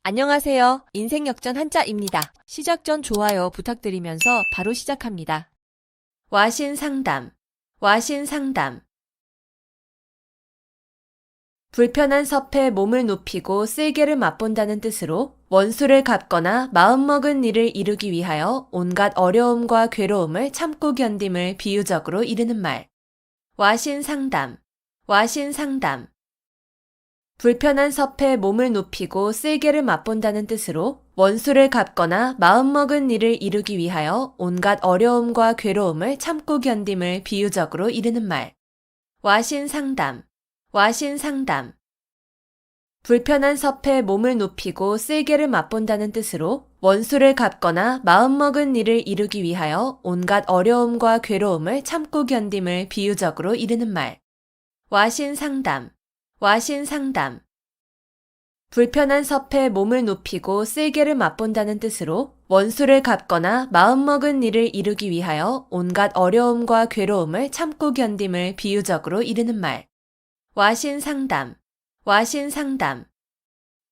안녕하세요. 인생역전 한자입니다. 시작 전 좋아요 부탁드리면서 바로 시작합니다. 와신상담, 와신상담. 불편한 섭에 몸을 눕히고 쓸개를 맛본다는 뜻으로 원수를 갚거나 마음먹은 일을 이루기 위하여 온갖 어려움과 괴로움을 참고 견딤을 비유적으로 이르는 말. 와신상담, 와신상담. 불편한 섭에 몸을 눕히고 쓸개를 맛본다는 뜻으로 원수를 갚거나 마음먹은 일을 이루기 위하여 온갖 어려움과 괴로움을 참고 견딤을 비유적으로 이르는 말. 와신상담, 와신상담. 불편한 섭에 몸을 눕히고 쓸개를 맛본다는 뜻으로 원수를 갚거나 마음먹은 일을 이루기 위하여 온갖 어려움과 괴로움을 참고 견딤을 비유적으로 이르는 말. 와신상담, 와신상담. 불편한 섭에 몸을 눕히고 쓸개를 맛본다는 뜻으로 원수를 갚거나 마음먹은 일을 이루기 위하여 온갖 어려움과 괴로움을 참고 견딤을 비유적으로 이르는 말. 와신상담, 와신상담.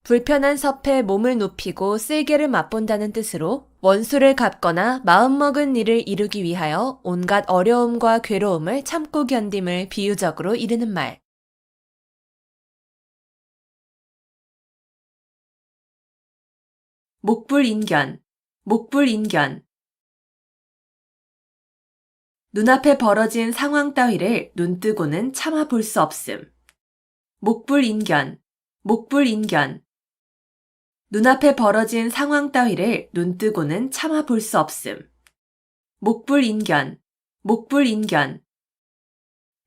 불편한 섭에 몸을 눕히고 쓸개를 맛본다는 뜻으로 원수를 갚거나 마음먹은 일을 이루기 위하여 온갖 어려움과 괴로움을 참고 견딤을 비유적으로 이르는 말. 목불인견, 목불인견. 눈앞에 벌어진 상황 따위를 눈뜨고는 참아 볼 수 없음. 목불인견, 목불인견. 눈앞에 벌어진 상황 따위를 눈뜨고는 참아 볼 수 없음. 목불인견, 목불인견.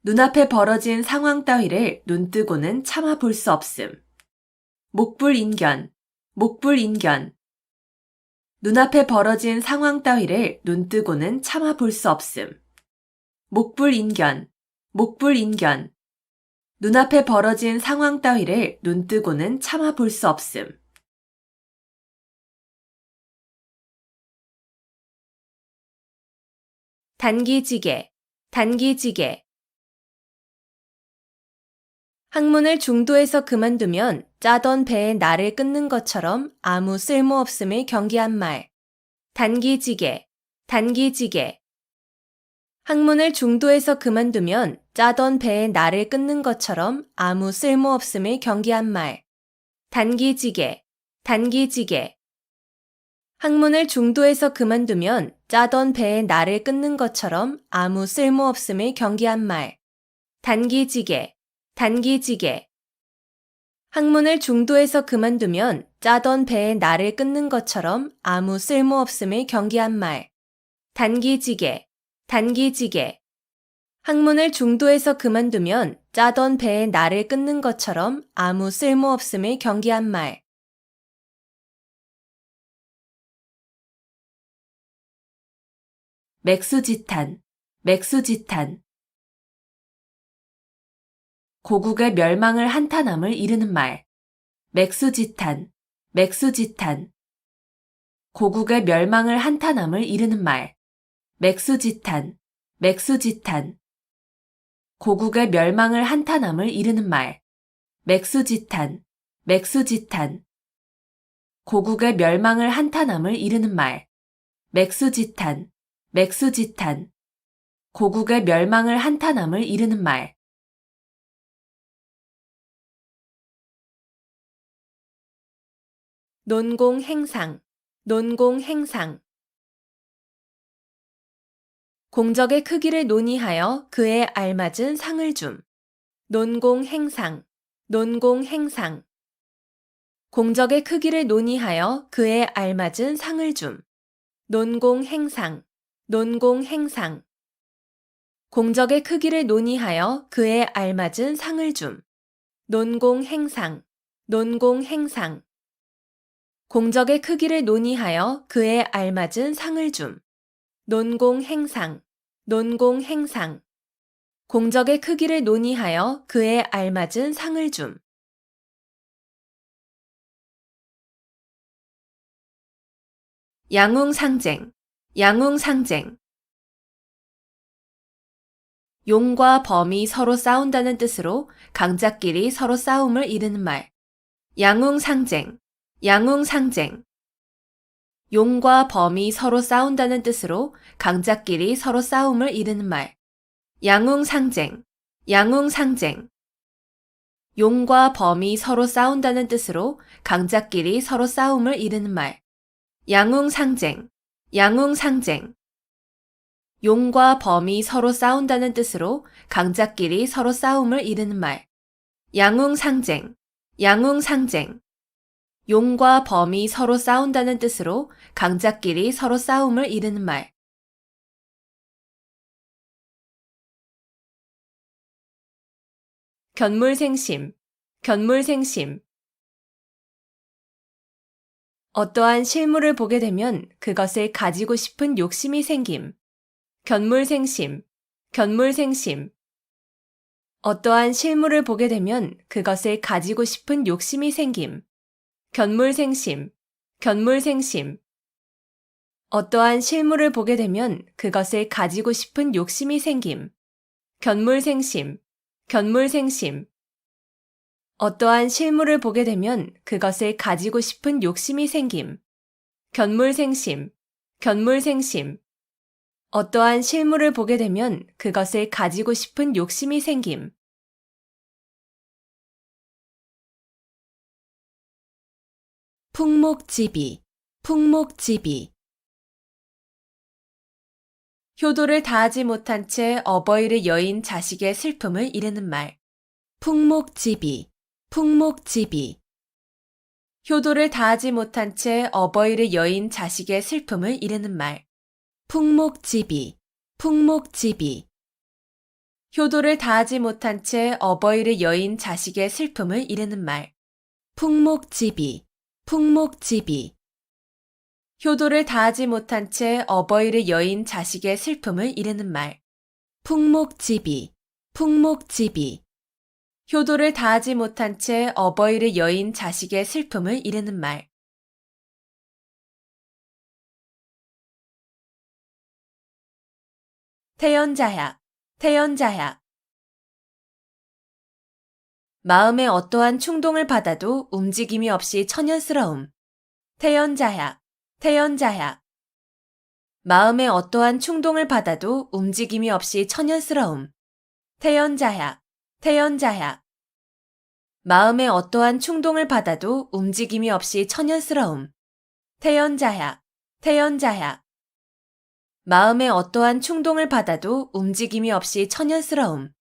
눈앞에 벌어진 상황 따위를 눈뜨고는 참아 볼 수 없음. 목불인견, 목불인견. 눈앞에 벌어진 상황 따위를 눈뜨고는 참아 볼 수 없음. 목불인견, 목불인견. 눈앞에 벌어진 상황 따위를 눈뜨고는 참아 볼 수 없음. 단기지개, 단기지개. 학문을 중도에서 그만두면 짜던 배에 날을 끊는 것처럼 아무 쓸모없음을 경계한 말. 단기지개, 단기지개. 학문을 중도에서 그만두면 짜던 배에 날을 끊는 것처럼 아무 쓸모없음을 경계한 말. 단기지개, 단기지개. 학문을 중도에서 그만두면 짜던 배에 날을 끊는 것처럼 아무 쓸모없음을 경계한 말. 단기지개, 단기지개. 학문을 중도에서 그만두면 짜던 배에 날을 끊는 것처럼 아무 쓸모없음을 경계한 말. 단기지개, 단기지개. 학문을 중도에서 그만두면 짜던 배에 날을 끊는 것처럼 아무 쓸모없음을 경계한 말. 맥수지탄, 맥수지탄. 고국의 멸망을 한탄함을 이르는 말. 맥수지탄, 맥수지탄. 고국의 멸망을 한탄함을 이르는 말. 맥수지탄, 맥수지탄. 고국의 멸망을 한탄함을 이르는 말. 맥수지탄, 맥수지탄. 고국의 멸망을 한탄함을 이르는 말. 맥수지탄, 맥수지탄. 고국의 멸망을 한탄함을 이르는 말. 논공행상, 논공행상. 공적의 크기를 논의하여 그에 알맞은 상을 줌. 논공행상, 논공행상. 공적의 크기를 논의하여 그에 알맞은 상을 줌. 논공행상, 논공행상. 공적의 크기를 논의하여 그에 알맞은 상을 줌. 논공행상, 논공행상. 공적의 크기를 논의하여 그에 알맞은 상을 줌. 논공행상, 논공행상. 공적의 크기를 논의하여 그에 알맞은 상을 줌. 양웅상쟁, 양웅상쟁. 용과 범이 서로 싸운다는 뜻으로 강자끼리 서로 싸움을 이르는 말. 양웅상쟁, 양웅상쟁. 용과 범이 서로 싸운다는 뜻으로 강자끼리 서로 싸움을 이르는 말. 양웅상쟁. 양웅상쟁. 용과 범이 서로 싸운다는 뜻으로 강자끼리 서로 싸움을 이르는 말. 양웅상쟁. 양웅상쟁. 용과 범이 서로 싸운다는 뜻으로 강자끼리 서로 싸움을 이르는 말. 양웅상쟁. 양웅상쟁. 용과 범이 서로 싸운다는 뜻으로 강자끼리 서로 싸움을 이르는 말. 견물생심. 견물생심. 어떠한 실물을 보게 되면 그것을 가지고 싶은 욕심이 생김. 견물생심. 견물생심. 어떠한 실물을 보게 되면 그것을 가지고 싶은 욕심이 생김. 견물생심. 견물생심. 어떠한 실물을 보게 되면 그것을 가지고 싶은 욕심이 생김. 견물생심. 견물생심. 어떠한 실물을 보게 되면 그것을 가지고 싶은 욕심이 생김. 견물생심. 견물생심. 어떠한 실물을 보게 되면 그것을 가지고 싶은 욕심이 생김. 풍목지비. 풍목지비. 효도를 다하지 못한 채 어버이를 여인 자식의 슬픔을 이르는 말. 풍목지비. 풍목지비. 효도를 다하지 못한 채 어버이를 여인 자식의 슬픔을 이르는 말. 풍목지비. 풍목지비. 효도를 다하지 못한 채 어버이를 여인 자식의 슬픔을 이르는 말. 풍목지비. 풍목지비. 효도를 다하지 못한 채 어버이를 여인 자식의 슬픔을 이르는 말. 풍목지비. 풍목지비. 효도를 다하지 못한 채 어버이를 여인 자식의 슬픔을 이르는 말. 태연자약. 태연자약. 마음에 어떠한 충동을 받아도 움직임이 없이 천연스러움. 태연자약. 태연자약. 마음에 어떠한 충동을 받아도 움직임이 없이 천연스러움. 태연자약. 태연자약. 마음에 어떠한 충동을 받아도 움직임이 없이 천연스러움. 태연자약. 태연자약. 마음에 어떠한 충동을 받아도 움직임이 없이 천연스러움.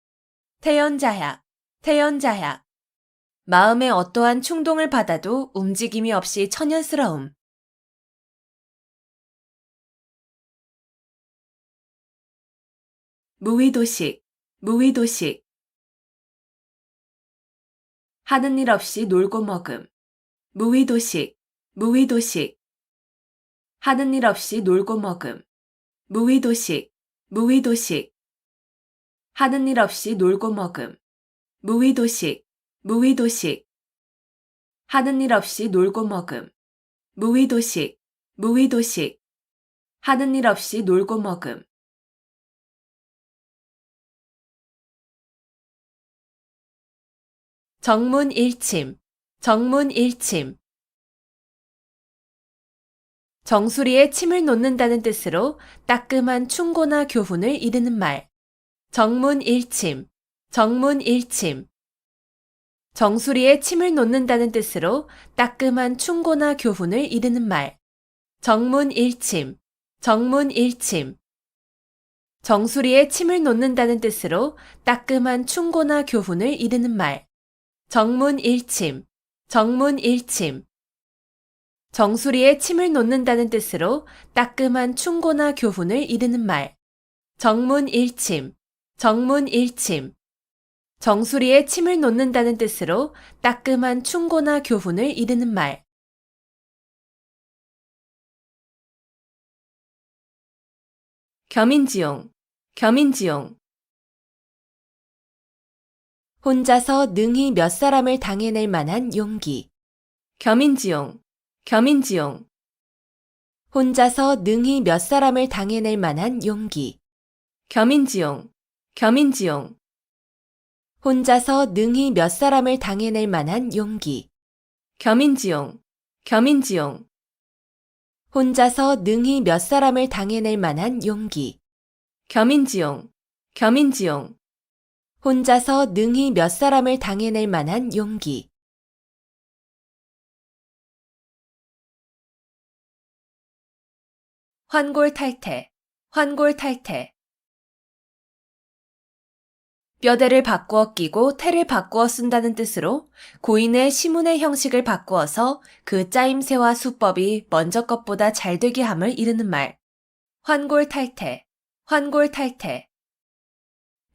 태연자약. 태연자약. 마음에 어떠한 충동을 받아도 움직임이 없이 천연스러움. 무의도식. 무의도식. 하는 일 없이 놀고 먹음. 무의도식. 무의도식. 하는 일 없이 놀고 먹음. 무의도식. 무의도식. 하는 일 없이 놀고 먹음. 무의도식. 무의도식. 하는 일 없이 놀고 먹음. 무의도식. 무의도식. 하는 일 없이 놀고 먹음. 정문일침. 정문일침. 정수리에 침을 놓는다는 뜻으로 따끔한 충고나 교훈을 이르는 말. 정문일침. 정문일침. 정수리에 침을 놓는다는 뜻으로 따끔한 충고나 교훈을 이르는 말. 정문일침. 정문일침. 정수리에 침을 놓는다는 뜻으로 따끔한 충고나 교훈을 이르는 말. 정문일침. 정문일침. 정수리에 침을 놓는다는 뜻으로 따끔한 충고나 교훈을 이르는 말. 정문일침. 정문일침. 정수리에 침을 놓는다는 뜻으로 따끔한 충고나 교훈을 이르는 말. 겸인지용. 겸인지용. 혼자서 능히 몇 사람을 당해낼 만한 용기. 겸인지용. 겸인지용. 혼자서 능히 몇 사람을 당해낼 만한 용기. 겸인지용. 겸인지용. 혼자서 능히 몇 사람을 당해낼 만한 용기. 겸인지용. 겸인지용. 혼자서 능히 몇 사람을 당해낼 만한 용기. 겸인지용. 겸인지용. 혼자서 능히 몇 사람을 당해낼 만한 용기. 환골탈태. 환골탈태. 뼈대를 바꾸어 끼고 태를 바꾸어 쓴다는 뜻으로 고인의 시문의 형식을 바꾸어서 그 짜임새와 수법이 먼저 것보다 잘 되게 함을 이르는 말. 환골탈태. 환골탈태.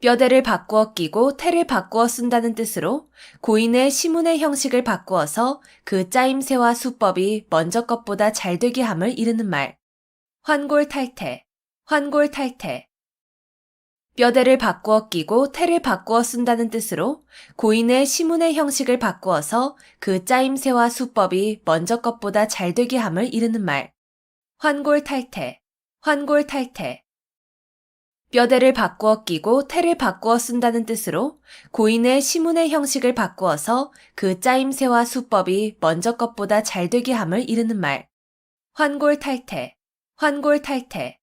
뼈대를 바꾸어 끼고 태를 바꾸어 쓴다는 뜻으로 고인의 시문의 형식을 바꾸어서 그 짜임새와 수법이 먼저 것보다 잘 되게 함을 이르는 말. 환골탈태. 환골탈태. 뼈대를 바꾸어 끼고 태를 바꾸어 쓴다는 뜻으로 고인의 시문의 형식을 바꾸어서 그 짜임새와 수법이 먼저 것보다 잘 되게 함을 이르는 말. 환골탈태. 환골탈태. 뼈대를 바꾸어 끼고 태를 바꾸어 쓴다는 뜻으로 고인의 시문의 형식을 바꾸어서 그 짜임새와 수법이 먼저 것보다 잘 되게 함을 이르는 말. 환골탈태. 환골탈태.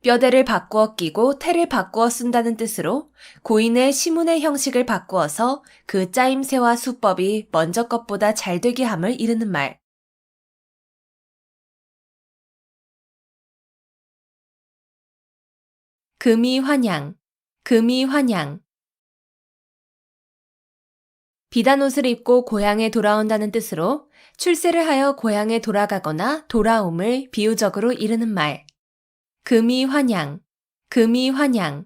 뼈대를 바꾸어 끼고 태를 바꾸어 쓴다는 뜻으로 고인의 시문의 형식을 바꾸어서 그 짜임새와 수법이 먼저 것보다 잘 되게 함을 이르는 말. 금이환양. 금이환양. 비단옷을 입고 고향에 돌아온다는 뜻으로 출세를 하여 고향에 돌아가거나 돌아옴을 비유적으로 이르는 말. 금이환양. 금이환양.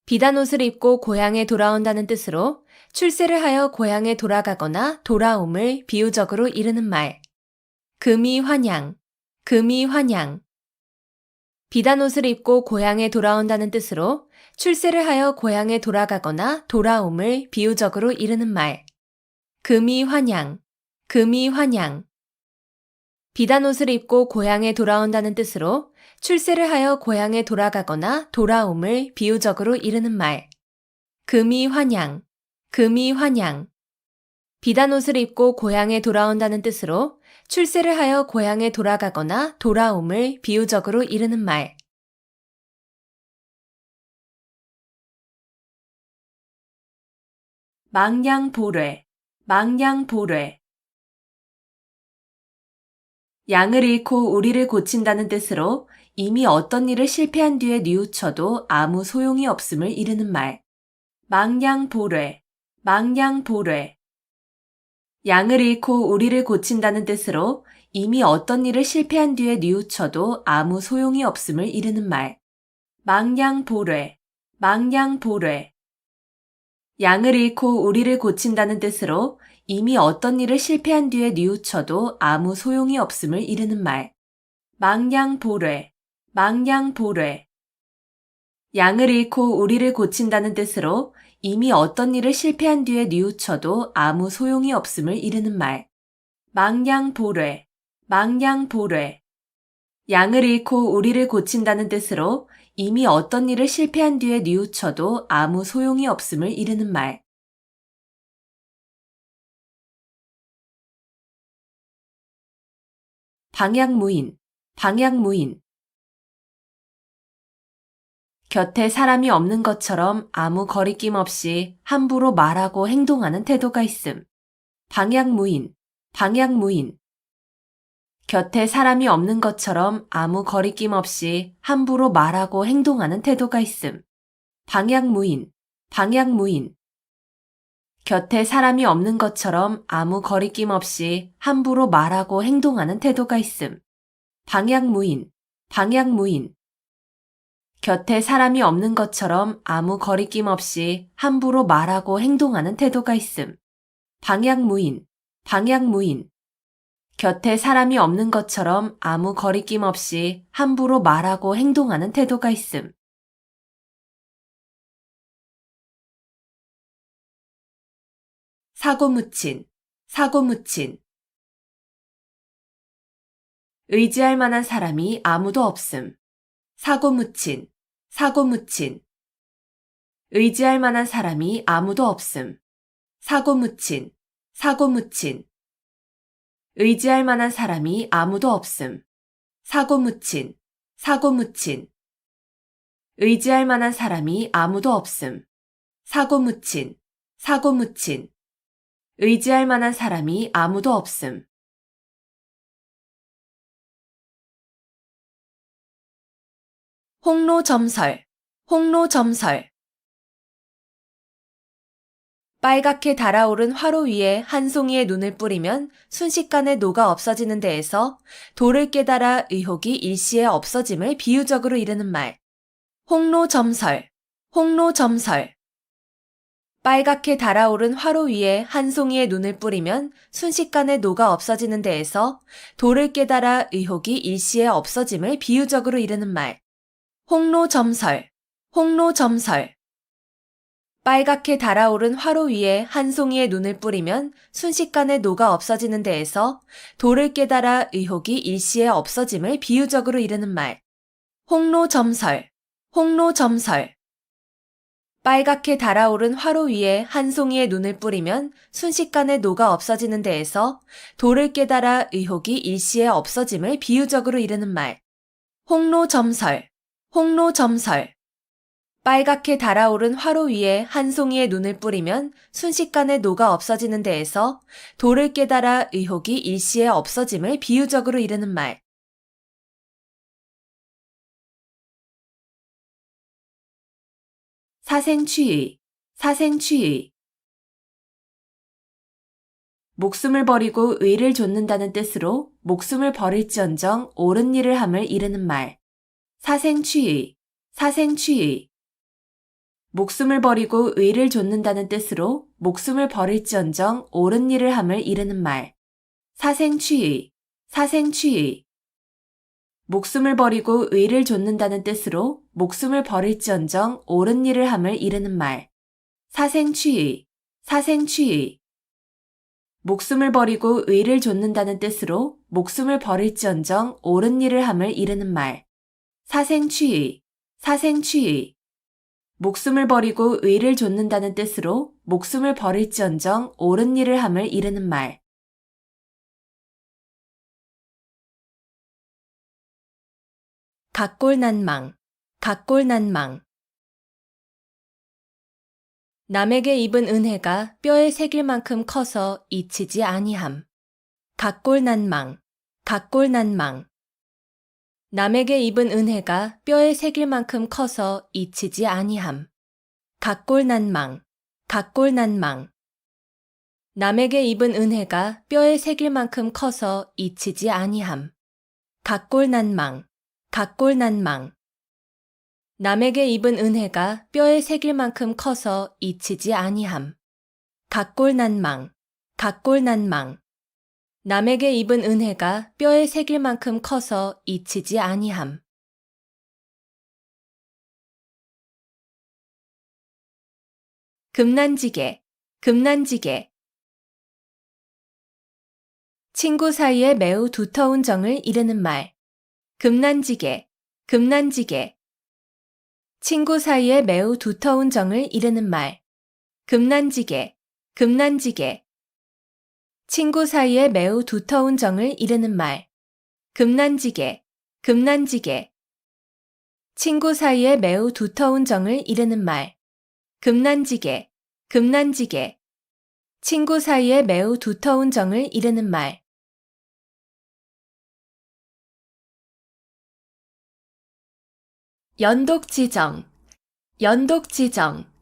비단옷을 입고 고향에 돌아온다는 뜻으로 출세를 하여 고향에 돌아가거나 돌아옴을 비유적으로 이르는 말. 금이환양. 금이환양. 비단옷을 입고 고향에 돌아온다는 뜻으로 출세를 하여 고향에 돌아가거나 돌아옴을 비유적으로 이르는 말. 금이환양. 금이환양. 비단옷을 입고 고향에 돌아온다는 뜻으로 출세를 하여 고향에 돌아가거나 돌아옴을 비유적으로 이르는 말. 금이환양. 금이환양. 비단옷을 입고 고향에 돌아온다는 뜻으로 출세를 하여 고향에 돌아가거나 돌아옴을 비유적으로 이르는 말. 망양보뢰. 망양보뢰. 양을 잃고 우리를 고친다는 뜻으로 이미 어떤 일을 실패한 뒤에 뉘우쳐도 아무 소용이 없음을 이르는 말. 망양보뢰. 망양보뢰. 양을 잃고 우리를 고친다는 뜻으로 이미 어떤 일을 실패한 뒤에 뉘우쳐도 아무 소용이 없음을 이르는 말. 망양보뢰. 망양보뢰. 양을 잃고 우리를 고친다는 뜻으로 이미 어떤 일을 실패한 뒤에 뉘우쳐도 아무 소용이 없음을 이르는 말. 망양보뢰. 망양보뢰. 양을 잃고 우리를 고친다는 뜻으로 이미 어떤 일을 실패한 뒤에 뉘우쳐도 아무 소용이 없음을 이르는 말. 망양보뢰. 망양보뢰. 양을 잃고 우리를 고친다는 뜻으로 이미 어떤 일을 실패한 뒤에 뉘우쳐도 아무 소용이 없음을 이르는 말. 방향무인. 방향무인. 곁에 사람이 없는 것처럼 아무 거리낌 없이 함부로 말하고 행동하는 태도가 있음. 방향무인. 방향무인. 곁에 사람이 없는 것처럼 아무 거리낌 없이 함부로 말하고 행동하는 태도가 있음. 방향무인. 방향무인. 곁에 사람이 없는 것처럼 아무 거리낌 없이 함부로 말하고 행동하는 태도가 있음. 방향무인. 방향무인. 곁에 사람이 없는 것처럼 아무 거리낌 없이 함부로 말하고 행동하는 태도가 있음. 방향무인. 방향무인. 곁에 사람이 없는 것처럼 아무 거리낌 없이 함부로 말하고 행동하는 태도가 있음. 사고묻힌. 사고묻힌. 의지할 만한 사람이 아무도 없음. 사고묻힌. 사고묻힌. 의지할 만한 사람이 아무도 없음. 사고묻힌. 사고묻힌. 의지할 만한 사람이 아무도 없음. 사고 묻힌, 사고 묻힌. 의지할 만한 사람이 아무도 없음. 사고 묻힌, 사고 묻힌. 의지할 만한 사람이 아무도 없음. 홍로점설, 홍로점설. 빨갛게 달아오른 화로 위에 한 송이의 눈을 뿌리면 순식간에 녹아 없어지는 데에서 도를 깨달아 의혹이 일시에 없어짐을 비유적으로 이르는 말. 홍로점설, 홍로점설. 빨갛게 달아오른 화로 위에 한 송이의 눈을 뿌리면 순식간에 녹아 없어지는 데에서 도를 깨달아 의혹이 일시에 없어짐을 비유적으로 이르는 말. 홍로점설, 홍로점설. 빨갛게 달아오른 화로 위에 한 송이의 눈을 뿌리면 순식간에 녹아 없어지는 데에서 도를 깨달아 의혹이 일시에 없어짐을 비유적으로 이르는 말. 홍로점설, 홍로점설. 빨갛게 달아오른 화로 위에 한 송이의 눈을 뿌리면 순식간에 녹아 없어지는 데에서 도를 깨달아 의혹이 일시에 없어짐을 비유적으로 이르는 말. 홍로점설, 홍로점설. 빨갛게 달아오른 화로 위에 한 송이의 눈을 뿌리면 순식간에 녹아 없어지는 데에서 도를 깨달아 의혹이 일시에 없어짐을 비유적으로 이르는 말. 사생취의, 사생취의. 목숨을 버리고 의를 좇는다는 뜻으로 목숨을 버릴지언정 옳은 일을 함을 이르는 말. 사생취의, 사생취의. 목숨을 버리고 의를 좇는다는 뜻으로 목숨을 버릴지언정 옳은 일을 함을 이르는 말. 사생취의, 사생취의. 목숨을 버리고 의를 좇는다는 뜻으로 목숨을 버릴지언정 옳은 일을 함을 이르는 말. 사생취의, 사생취의. 목숨을 버리고 의를 좇는다는 뜻으로 목숨을 버릴지언정 옳은 일을 함을 이르는 말. 사생취의, 사생취의. 목숨을 버리고 의를 좇는다는 뜻으로 목숨을 버릴지언정 옳은 일을 함을 이르는 말. 각골난망, 각골난망. 남에게 입은 은혜가 뼈에 새길 만큼 커서 잊히지 아니함. 각골난망, 각골난망. 남에게 입은 은혜가 뼈에 새길 만큼 커서 잊히지 아니함. 각골난망, 각골난망. 남에게 입은 은혜가 뼈에 새길 만큼 커서 잊히지 아니함. 각골난망, 각골난망. 남에게 입은 은혜가 뼈에 새길 만큼 커서 잊히지 아니함. 각골난망, 각골난망. 남에게 입은 은혜가 뼈에 새길 만큼 커서 잊히지 아니함. 금난지게, 금난지게. 친구 사이에 매우 두터운 정을 이르는 말. 금난지게, 금난지게. 친구 사이에 매우 두터운 정을 이르는 말. 금난지게, 금난지게. 친구 사이에 매우 두터운 정을 이르는 말. 금난지게, 금난지게. 친구 사이에 매우 두터운 정을 이르는 말. 금난지게, 금난지게. 친구 사이에 매우 두터운 정을 이르는 말. 연독지정, 연독지정.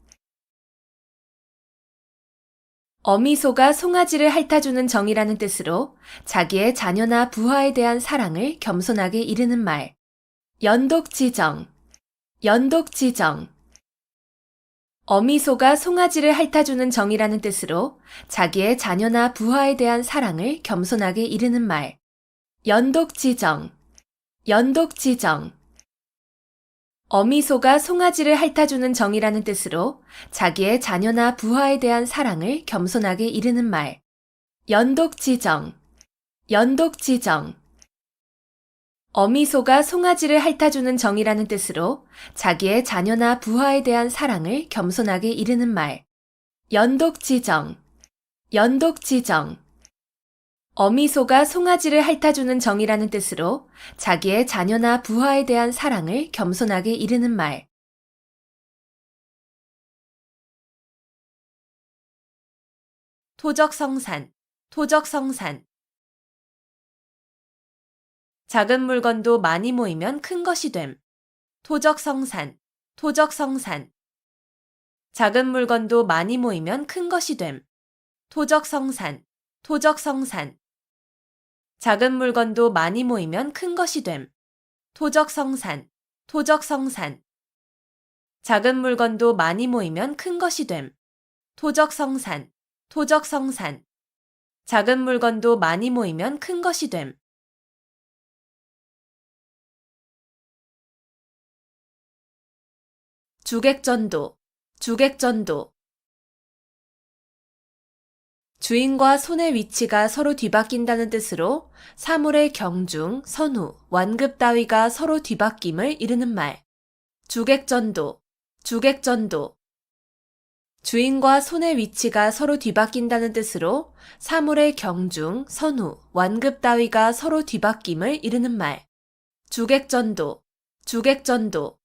어미소가 송아지를 핥아주는 정이라는 뜻으로 자기의 자녀나 부하에 대한 사랑을 겸손하게 이르는 말. 연독지정, 연독지정. 어미소가 송아지를 핥아주는 정이라는 뜻으로 자기의 자녀나 부하에 대한 사랑을 겸손하게 이르는 말. 연독지정, 연독지정. 어미소가 송아지를 핥아주는 정이라는 뜻으로 자기의 자녀나 부하에 대한 사랑을 겸손하게 이르는 말. 연독지정, 연독지정. 어미소가 송아지를 핥아주는 정이라는 뜻으로 자기의 자녀나 부하에 대한 사랑을 겸손하게 이르는 말. 연독지정, 연독지정. 어미소가 송아지를 핥아주는 정이라는 뜻으로 자기의 자녀나 부하에 대한 사랑을 겸손하게 이르는 말. 토적성산, 토적성산. 작은 물건도 많이 모이면 큰 것이 됨. 토적성산, 토적성산. 작은 물건도 많이 모이면 큰 것이 됨. 토적성산, 토적성산. 작은 물건도 많이 모이면 큰 것이 됨. 토적성산, 토적성산. 작은 물건도 많이 모이면 큰 것이 됨. 토적성산, 토적성산. 작은 물건도 많이 모이면 큰 것이 됨. 주객전도, 주객전도. 주인과 손의 위치가 서로 뒤바뀐다는 뜻으로 사물의 경중, 선후, 완급 따위가 서로 뒤바뀜을 이르는 말. 주객전도, 주객전도. 주인과 손의 위치가 서로 뒤바뀐다는 뜻으로 사물의 경중, 선후, 완급 따위가 서로 뒤바뀜을 이르는 말. 주객전도, 주객전도.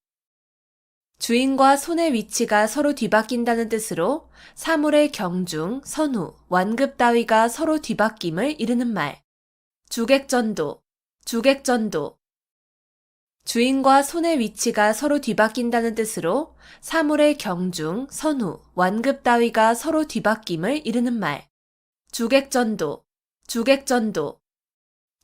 주인과 손의 위치가 서로 뒤바뀐다는 뜻으로 사물의 경중, 선후, 완급 따위가 서로 뒤바뀜을 이르는 말. 주객전도, 주객전도. 주인과 손의 위치가 서로 뒤바뀐다는 뜻으로 사물의 경중, 선후, 완급 따위가 서로 뒤바뀜을 이르는 말. 주객전도, 주객전도.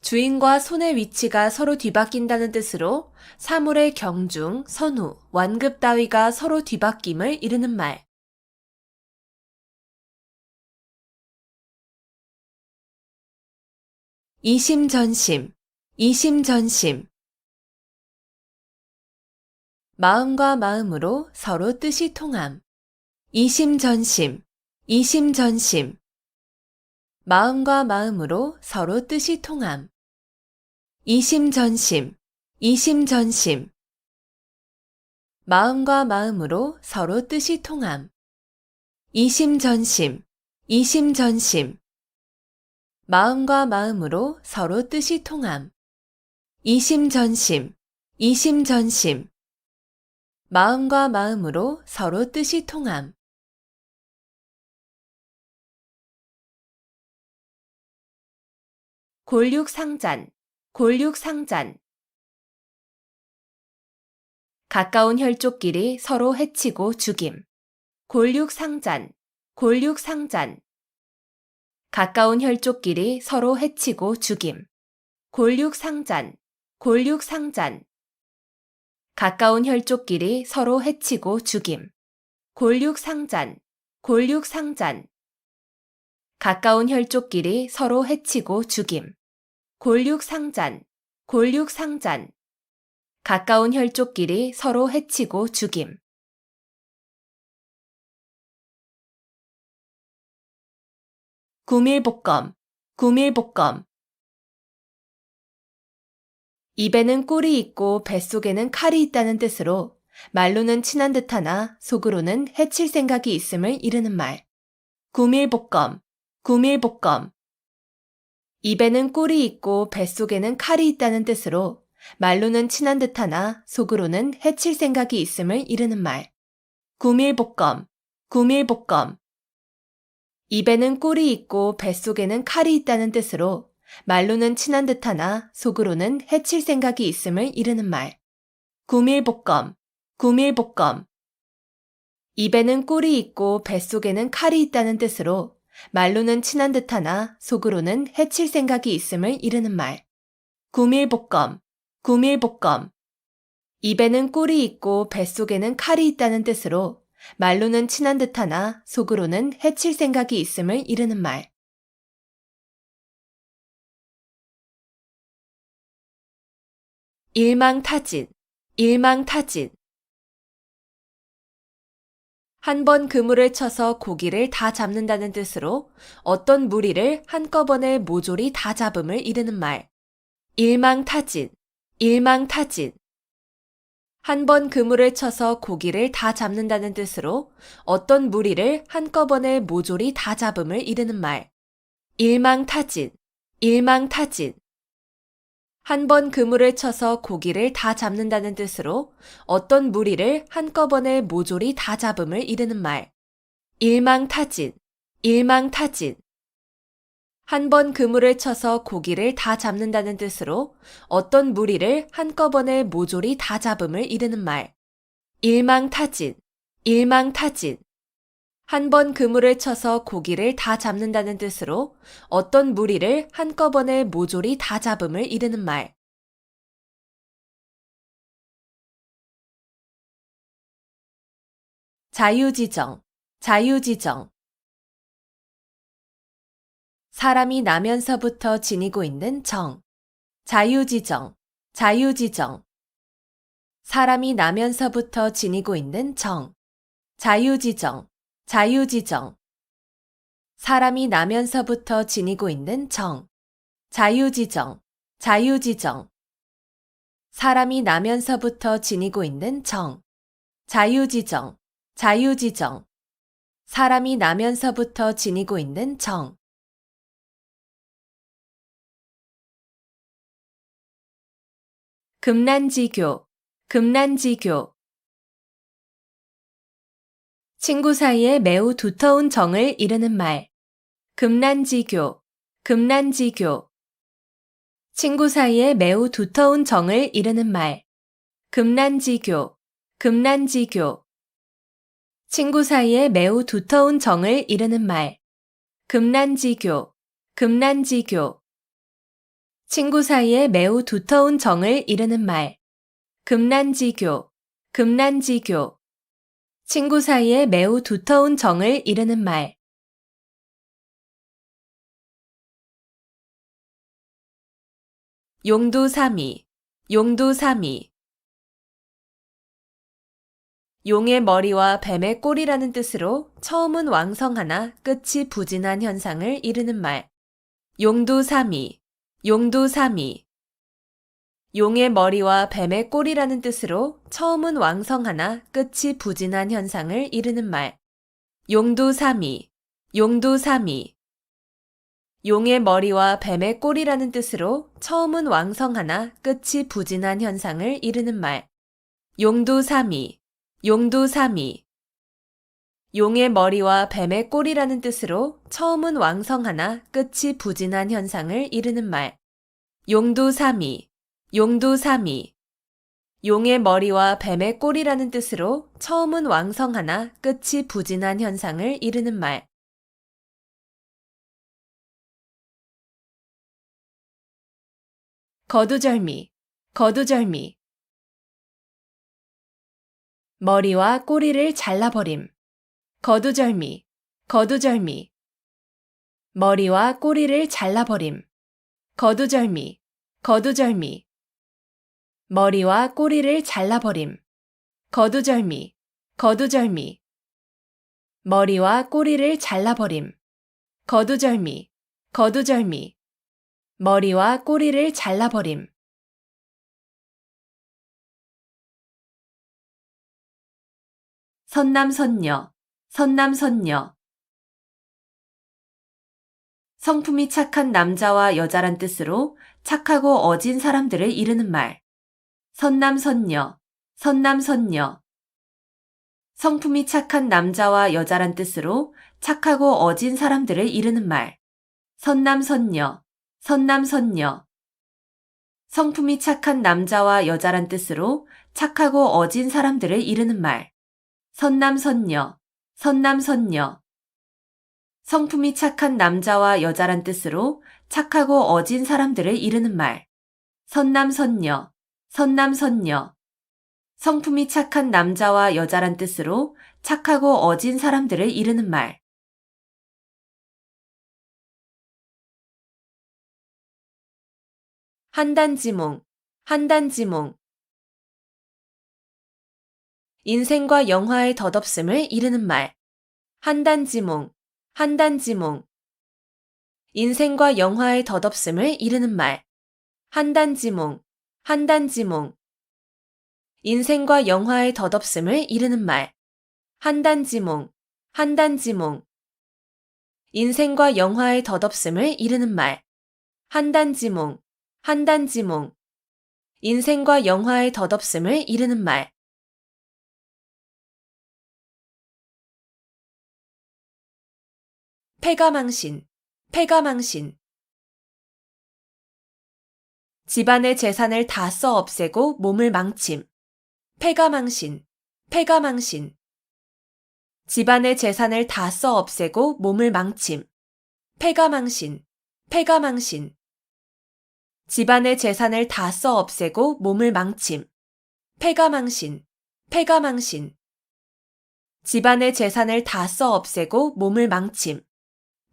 주인과 손의 위치가 서로 뒤바뀐다는 뜻으로 사물의 경중, 선후, 완급 따위가 서로 뒤바뀜을 이르는 말. 이심전심, 이심전심. 마음과 마음으로 서로 뜻이 통함. 이심전심, 이심전심. 마음과 마음으로 서로 뜻이 통함. 이심전심, 이심전심. 마음과 마음으로 서로 뜻이 통함. 이심전심, 이심전심. 마음과 마음으로 서로 뜻이 통함. 이심전심, 이심전심. 마음과 마음으로 서로 뜻이 통함. 골육상잔, 골육상잔. 가까운 혈족끼리 서로 해치고 죽임. 골육상잔, 골육상잔. 가까운 혈족끼리 서로 해치고 죽임. 골육상잔, 골육상잔. 가까운 혈족끼리 서로 해치고 죽임. 골육상잔, 골육상잔. 가까운 혈족끼리 서로 해치고 죽임. 골육상잔, 골육상잔. 가까운 혈족끼리 서로 해치고 죽임. 구밀복검, 구밀복검. 입에는 꿀이 있고 뱃속에는 칼이 있다는 뜻으로 말로는 친한 듯하나 속으로는 해칠 생각이 있음을 이르는 말. 구밀복검, 구밀복검. 입에는 꿀이 있고 뱃속에는 칼이 있다는 뜻으로 말로는 친한 듯하나 속으로는 해칠 생각이 있음을 이르는 말. 구밀복검, 구밀복검. 입에는 꿀이 있고 뱃속에는 칼이 있다는 뜻으로 말로는 친한 듯하나 속으로는 해칠 생각이 있음을 이르는 말. 구밀복검, 구밀복검. 입에는 꿀이 있고 뱃속에는 칼이 있다는 뜻으로 말로는 친한 듯하나 속으로는 해칠 생각이 있음을 이르는 말. 구밀복검, 구밀복검. 입에는 꿀이 있고 뱃속에는 칼이 있다는 뜻으로 말로는 친한 듯하나 속으로는 해칠 생각이 있음을 이르는 말. 일망타진, 일망타진. 한 번 그물을 쳐서 고기를 다 잡는다는 뜻으로 어떤 무리를 한꺼번에 모조리 다 잡음을 이르는 말. 일망타진, 일망타진. 한 번 그물을 쳐서 고기를 다 잡는다는 뜻으로 어떤 무리를 한꺼번에 모조리 다 잡음을 이르는 말. 일망타진, 일망타진. 한 번 그물을 쳐서 고기를 다 잡는다는 뜻으로 어떤 무리를 한꺼번에 모조리 다 잡음을 이르는 말. 일망타진, 일망타진. 한 번 그물을 쳐서 고기를 다 잡는다는 뜻으로 어떤 무리를 한꺼번에 모조리 다 잡음을 이르는 말. 일망타진, 일망타진. 한 번 그물을 쳐서 고기를 다 잡는다는 뜻으로 어떤 무리를 한꺼번에 모조리 다 잡음을 이르는 말. 자유지정, 자유지정. 사람이 나면서부터 지니고 있는 정. 자유지정, 자유지정. 사람이 나면서부터 지니고 있는 정. 자유지정, 자유지정. 사람이 나면서부터 지니고 있는 정. 자유지정, 자유지정. 사람이 나면서부터 지니고 있는 정. 자유지정, 자유지정. 사람이 나면서부터 지니고 있는 정. 금난지교, 금난지교. 친구 사이에 매우 두터운 정을 이르는 말. 금난지교, 금난지교. 친구 사이에 매우 두터운 정을 이르는 말. 금난지교, 금난지교. 친구 사이에 매우 두터운 정을 이르는 말. 금난지교, 금난지교. 친구 사이에 매우 두터운 정을 이르는 말. 금난지교, 금난지교. 친구 사이에 매우 두터운 정을 이르는 말. 용두사미, 용두사미. 용의 머리와 뱀의 꼬리라는 뜻으로 처음은 왕성하나 끝이 부진한 현상을 이르는 말. 용두사미, 용두사미. 용의 머리와 뱀의 꼬리라는 뜻으로 처음은 왕성하나 끝이 부진한 현상을 이르는 말. 용두사미, 용두사미. 용의 머리와 뱀의 꼬리라는 뜻으로 처음은 왕성하나 끝이 부진한 현상을 이르는 말. 용두사미, 용두사미. 용의 머리와 뱀의 꼬리라는 뜻으로 처음은 왕성하나 끝이 부진한 현상을 이르는 말. 용두사미, 용두사미. 용의 머리와 뱀의 꼬리라는 뜻으로 처음은 왕성하나 끝이 부진한 현상을 이르는 말. 거두절미, 거두절미. 머리와 꼬리를 잘라버림. 거두절미, 거두절미. 머리와 꼬리를 잘라버림. 거두절미, 거두절미. 머리와 꼬리를 잘라버림. 거두절미, 거두절미. 머리와 꼬리를 잘라버림. 거두절미, 거두절미. 머리와 꼬리를 잘라버림. 선남선녀, 선남선녀. 성품이 착한 남자와 여자란 뜻으로 착하고 어진 사람들을 이르는 말. 선남선녀, 선남선녀. 성품이 착한 남자와 여자란 뜻으로 착하고 어진 사람들을 이르는 말. 선남선녀, 선남선녀. 성품이 착한 남자와 여자란 뜻으로 착하고 어진 사람들을 이르는 말. 선남선녀, 선남선녀. 성품이 착한 남자와 여자란 뜻으로 착하고 어진 사람들을 이르는 말. 선남선녀, 선남선녀. 성품이 착한 남자와 여자란 뜻으로 착하고 어진 사람들을 이르는 말. 한단지몽, 한단지몽. 인생과 영화의 덧없음을 이르는 말. 한단지몽, 한단지몽. 인생과 영화의 덧없음을 이르는 말. 한단지몽, 한단지몽. 인생과 영화의 덧없음을 이르는 말. 한단지몽, 한단지몽. 인생과 영화의 덧없음을 이르는 말. 한단지몽, 한단지몽. 인생과 영화의 덧없음을 이르는 말. 패가망신, 패가망신. 집안의 재산을 다 써 없애고 몸을 망침. 패가망신, 패가망신. 집안의 재산을 다 써 없애고 몸을 망침. 패가망신, 패가망신. 집안의 재산을 다 써 없애고 몸을 망침. 패가망신, 패가망신. 집안의 재산을 다 써 없애고 몸을 망침.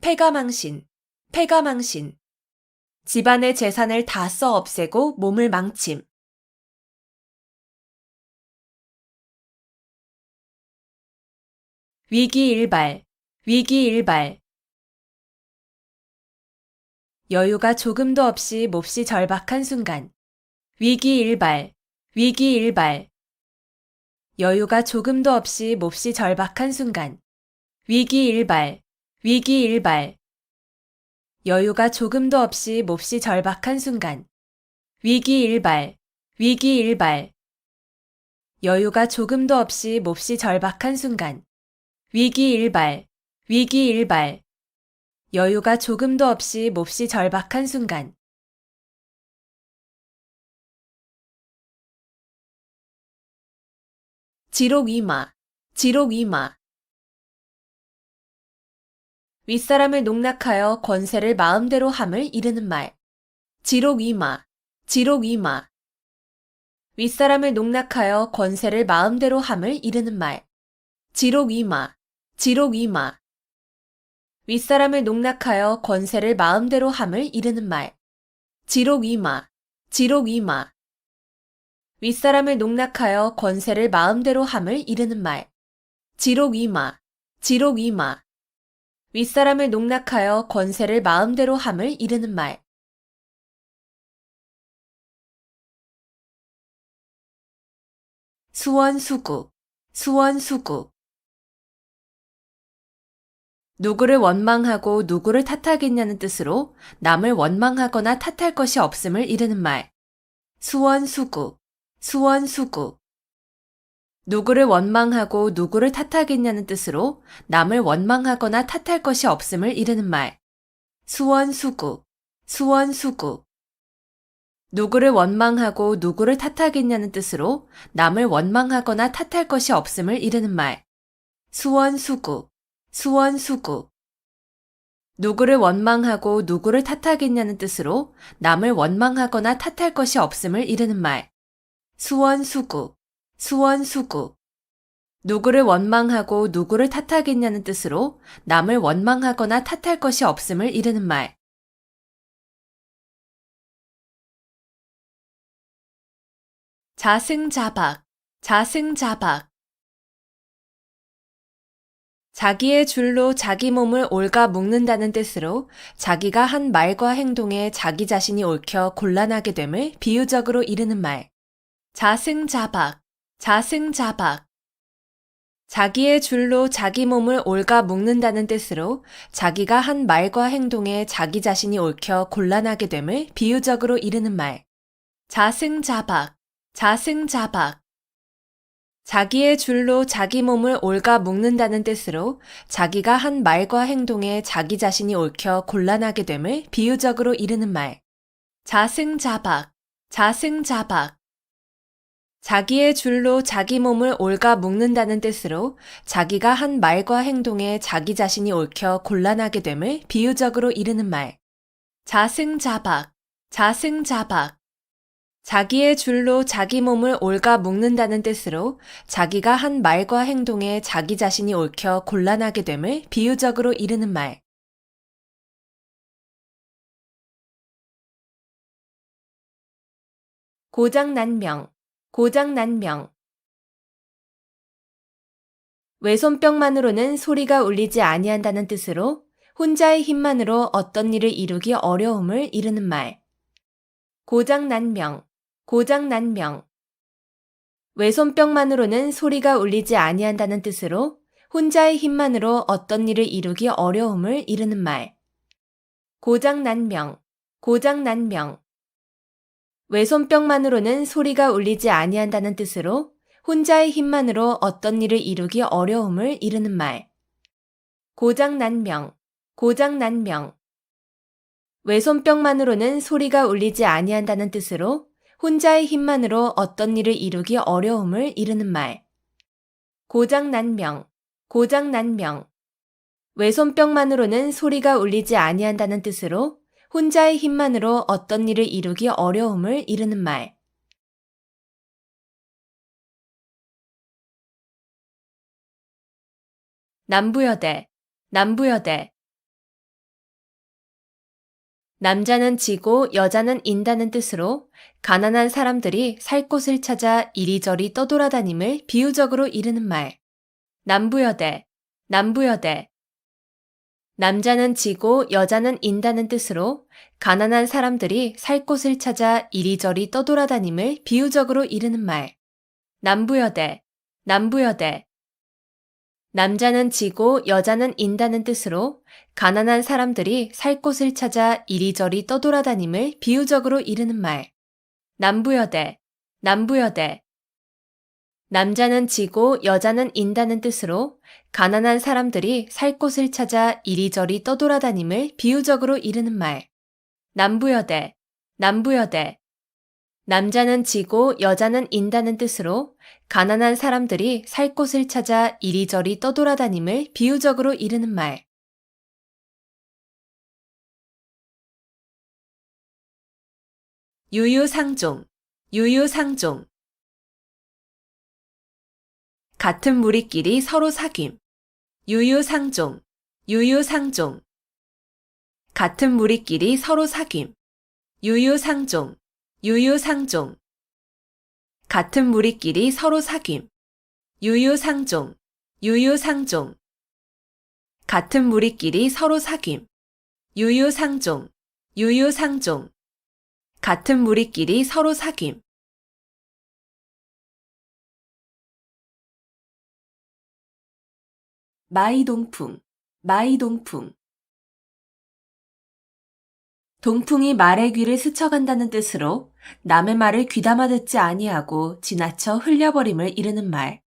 패가망신, 패가망신. 집안의 재산을 다 써 없애고 몸을 망침. 위기일발, 위기일발. 여유가 조금도 없이 몹시 절박한 순간. 위기일발, 위기일발. 여유가 조금도 없이 몹시 절박한 순간. 위기일발, 위기일발. 여유가 조금도 없이 몹시 절박한 순간. 위기일발, 위기일발. 여유가 조금도 없이 몹시 절박한 순간. 위기일발, 위기일발. 여유가 조금도 없이 몹시 절박한 순간. 지록이마, 지록이마. 윗사람을 농락하여 권세를 마음대로 함을 이르는 말. 지록이마, 지록이마. 윗사람을 농락하여 권세를 마음대로 함을 이르는 말. 지록이마, 지록이마. 윗사람을 농락하여 권세를 마음대로 함을 이르는 말. 지록이마, 지록이마. 윗사람을 농락하여 권세를 마음대로 함을 이르는 말. 지록이마, 지록이마. 윗사람을 농락하여 권세를 마음대로 함을 이르는 말. 수원수구, 수원수구. 누구를 원망하고 누구를 탓하겠냐는 뜻으로 남을 원망하거나 탓할 것이 없음을 이르는 말. 수원수구, 수원수구. 누구를 원망하고 누구를 탓하겠냐는 뜻으로 남을 원망하거나 탓할 것이 없음을 이르는 말. 수원수구, 수원수구. 누구를 원망하고 누구를 탓하겠냐는 뜻으로 남을 원망하거나 탓할 것이 없음을 이르는 말. 수원수구, 수원수구. 누구를 원망하고 누구를 탓하겠냐는 뜻으로 남을 원망하거나 탓할 것이 없음을 이르는 말. 수원수구, 수원수구. 누구를 원망하고 누구를 탓하겠냐는 뜻으로 남을 원망하거나 탓할 것이 없음을 이르는 말. 자승자박, 자승자박. 자기의 줄로 자기 몸을 옳가 묶는다는 뜻으로 자기가 한 말과 행동에 자기 자신이 옳혀 곤란하게 됨을 비유적으로 이르는 말. 자승자박, 자승자박. 자기의 줄로 자기 몸을 옳가 묶는다는 뜻으로 자기가 한 말과 행동에 자기 자신이 옳혀 곤란하게 됨을 비유적으로 이르는 말. 자승자박, 자승자박. 자기의 줄로 자기 몸을 옳가 묶는다는 뜻으로 자기가 한 말과 행동에 자기 자신이 옳혀 곤란하게 됨을 비유적으로 이르는 말. 자승자박, 자승자박. 자기의 줄로 자기 몸을 옳가 묶는다는 뜻으로 자기가 한 말과 행동에 자기 자신이 옳혀 곤란하게 됨을 비유적으로 이르는 말. 자승자박, 자승자박. 자기의 줄로 자기 몸을 옳가 묶는다는 뜻으로 자기가 한 말과 행동에 자기 자신이 옳혀 곤란하게 됨을 비유적으로 이르는 말. 고장난명, 고장난명. 외손병만으로는 소리가 울리지 아니한다는 뜻으로 혼자의 힘만으로 어떤 일을 이루기 어려움을 이르는 말. 고장난명, 고장난명. 외손병만으로는 소리가 울리지 아니한다는 뜻으로 혼자의 힘만으로 어떤 일을 이루기 어려움을 이르는 말. 고장난명, 고장난 명. 왼손뼉만으로는 소리가 울리지 아니한다는 뜻으로 혼자의 힘만으로 어떤 일을 이루기 어려움을 이르는 말. 고장난 명, 고장난 명. 왼손뼉만으로는 소리가 울리지 아니한다는 뜻으로 혼자의 힘만으로 어떤 일을 이루기 어려움을 이르는 말. 고장난 명, 고장난 명. 왼손뼉만으로는 소리가 울리지 아니한다는 뜻으로 혼자의 힘만으로 어떤 일을 이루기 어려움을 이르는 말. 남부여대, 남부여대. 남자는 지고 여자는 인다는 뜻으로 가난한 사람들이 살 곳을 찾아 이리저리 떠돌아다님을 비유적으로 이르는 말. 남부여대, 남부여대. 남자는 지고 여자는 인다는 뜻으로 가난한 사람들이 살 곳을 찾아 이리저리 떠돌아다님을 비유적으로 이르는 말. 남부여대, 남부여대. 남자는 지고 여자는 인다는 뜻으로 가난한 사람들이 살 곳을 찾아 이리저리 떠돌아다님을 비유적으로 이르는 말. 남부여대, 남부여대. 남자는 지고 여자는 인다는 뜻으로 가난한 사람들이 살 곳을 찾아 이리저리 떠돌아다님을 비유적으로 이르는 말. 남부여대, 남부여대. 남자는 지고 여자는 인다는 뜻으로 가난한 사람들이 살 곳을 찾아 이리저리 떠돌아다님을 비유적으로 이르는 말. 유유상종, 유유상종. 같은 무리끼리 서로 사귐. 유유상종, 유유상종. 같은 무리끼리 서로 사귐. 유유상종, 유유상종. 같은 무리끼리 서로 사귐. 유유상종, 유유상종. 같은 무리끼리 서로 사귐. 유유상종, 유유상종. 같은 무리끼리 서로 사귐. 마이동풍, 마이동풍. 동풍이 말의 귀를 스쳐간다는 뜻으로 남의 말을 귀담아 듣지 아니하고 지나쳐 흘려버림을 이르는 말.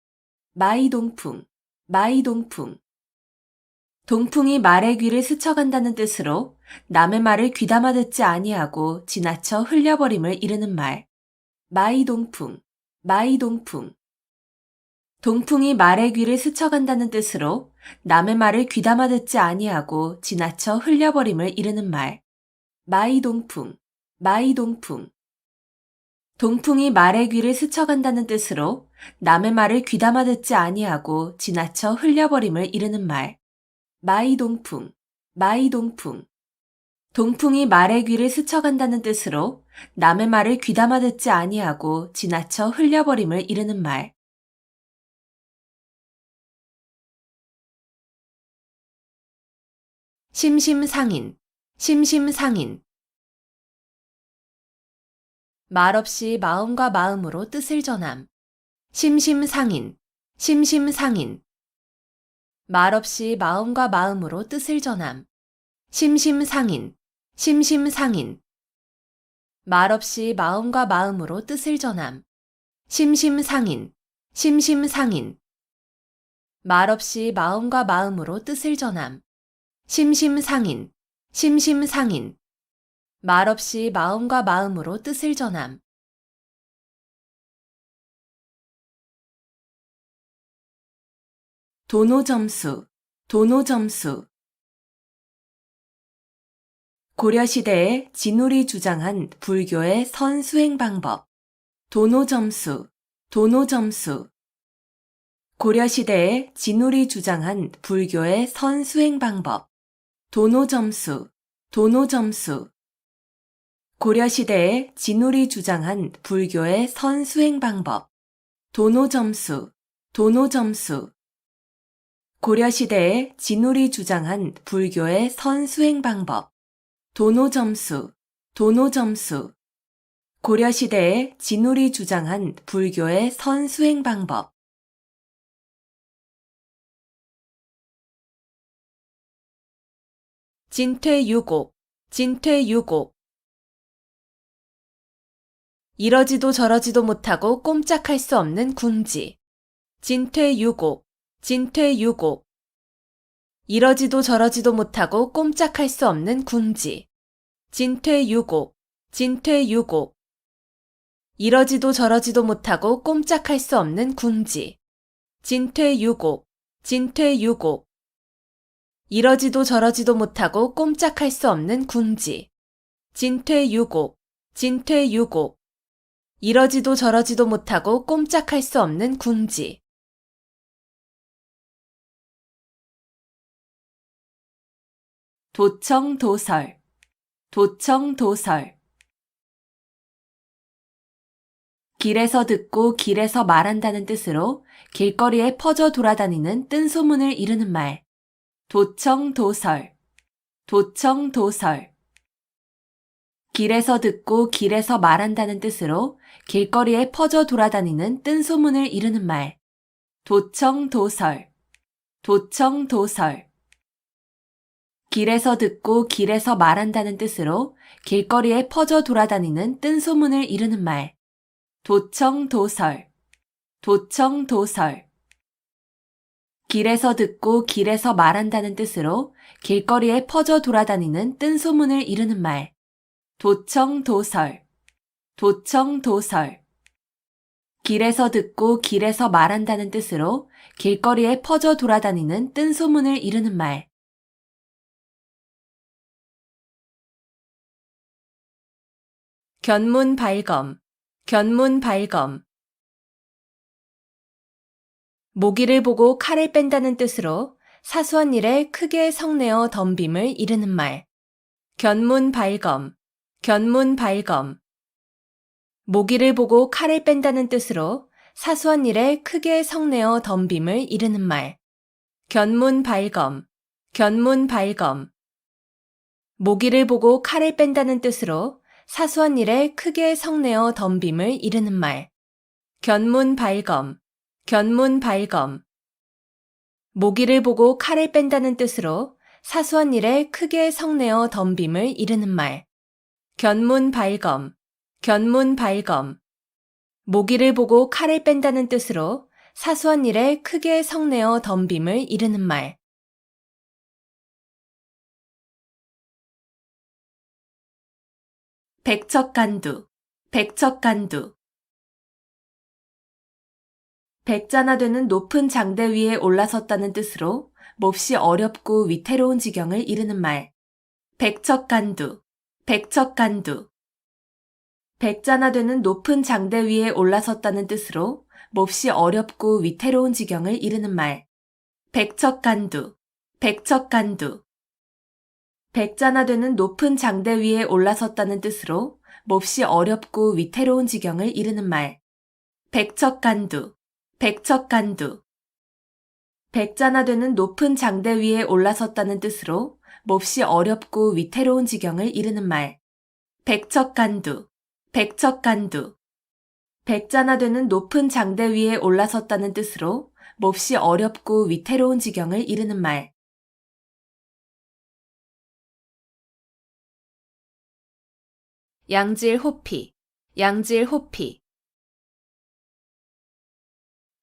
마이동풍, 마이동풍. 동풍이 말의 귀를 스쳐간다는 뜻으로 남의 말을 귀담아 듣지 아니하고 지나쳐 흘려버림을 이르는 말. 마이동풍, 마이동풍. 동풍이 말의 귀를 스쳐간다는 뜻으로 남의 말을 귀담아 듣지 아니하고 지나쳐 흘려버림을 이르는 말. 마이동풍, 마이동풍. 동풍이 말의 귀를 스쳐간다는 뜻으로 남의 말을 귀담아 듣지 아니하고 지나쳐 흘려버림을 이르는 말. 마이동풍, 마이동풍. 동풍이 말의 귀를 스쳐간다는 뜻으로 남의 말을 귀담아 듣지 아니하고 지나쳐 흘려버림을 이르는 말. 심심상인, 심심상인. 말없이 마음과 마음으로 뜻을 전함. 심심상인, 심심상인. 말없이 마음과 마음으로 뜻을 전함. 심심상인, 심심상인. 말없이 마음과 마음으로 뜻을 전함. 심심상인, 심심상인. 말없이 마음과 마음으로 뜻을 전함. 심심상인, 심심상인. 말없이 마음과 마음으로 뜻을 전함. 도노점수, 도노점수. 고려시대에 진울이 주장한 불교의 선수행 방법. 도노점수, 도노점수. 고려시대에 진울이 주장한 불교의 선수행 방법. 도노점수, 도노점수. 고려시대에 진울이 주장한 불교의 선수행 방법. 도노점수, 도노점수. 고려시대에 진울이 주장한 불교의 선수행 방법. 도노점수, 도노점수. 고려시대에 진울이 주장한 불교의 선수행 방법. 진퇴유곡, 진퇴유곡. 이러지도 저러지도 못하고 꼼짝할 수 없는 궁지. 진퇴유곡, 진퇴유곡. 이러지도 저러지도 못하고 꼼짝할 수 없는 궁지. 진퇴유곡, 진퇴유곡. 이러지도 저러지도 못하고 꼼짝할 수 없는 궁지. 진퇴유곡, 진퇴유곡. 이러지도 저러지도 못하고 꼼짝할 수 없는 궁지. 진퇴유곡, 진퇴유곡. 이러지도 저러지도 못하고 꼼짝할 수 없는 궁지. 도청도설, 도청도설. 길에서 듣고 길에서 말한다는 뜻으로 길거리에 퍼져 돌아다니는 뜬소문을 이루는 말. 도청도설, 도청도설. 길에서 듣고 길에서 말한다는 뜻으로 길거리에 퍼져 돌아다니는 뜬소문을 이루는 말. 도청도설, 도청도설. 길에서 듣고 길에서 말한다는 뜻으로 길거리에 퍼져 돌아다니는 뜬소문을 이루는 말. 도청도설, 도청도설. 길에서 듣고 길에서 말한다는 뜻으로 길거리에 퍼져 돌아다니는 뜬소문을 이루는 말. 도청도설, 도청도설. 길에서 듣고 길에서 말한다는 뜻으로 길거리에 퍼져 돌아다니는 뜬소문을 이루는 말. 견문발검, 견문발검. 모기를 보고 칼을 뺀다는 뜻으로 사소한 일에 크게 성내어 덤빔을 이루는 말. 견문발검, 견문발검. 모기를 보고 칼을 뺀다는 뜻으로 사소한 일에 크게 성내어 덤빔을 이루는 말. 견문발검, 견문발검. 모기를 보고 칼을 뺀다는 뜻으로 사소한 일에 크게 성내어 덤빔을 이루는 말. 견문발검, 견문발검. 모기를 보고 칼을 뺀다는 뜻으로 사소한 일에 크게 성내어 덤빔을 이루는 말. 견문발검, 견문발검. 모기를 보고 칼을 뺀다는 뜻으로 사소한 일에 크게 성내어 덤빔을 이루는 말. 백척간두, 백척간두. 백자나 되는 높은 장대 위에 올라섰다는 뜻으로 몹시 어렵고 위태로운 지경을 이루는 말. 백척간두, 백척간두. 백자나 되는 높은 장대 위에 올라섰다는 뜻으로 몹시 어렵고 위태로운 지경을 이루는 말. 백척간두, 백척간두. 백자나 되는 높은 장대 위에 올라섰다는 뜻으로 몹시 어렵고 위태로운 지경을 이루는 말. 백척간두, 백척간두. 백자나 되는 높은 장대 위에 올라섰다는 뜻으로 몹시 어렵고 위태로운 지경을 이루는 말. 백척간두, 백척간두. 백자나 되는 높은 장대 위에 올라섰다는 뜻으로 몹시 어렵고 위태로운 지경을 이루는 말. 양질호피, 양질호피.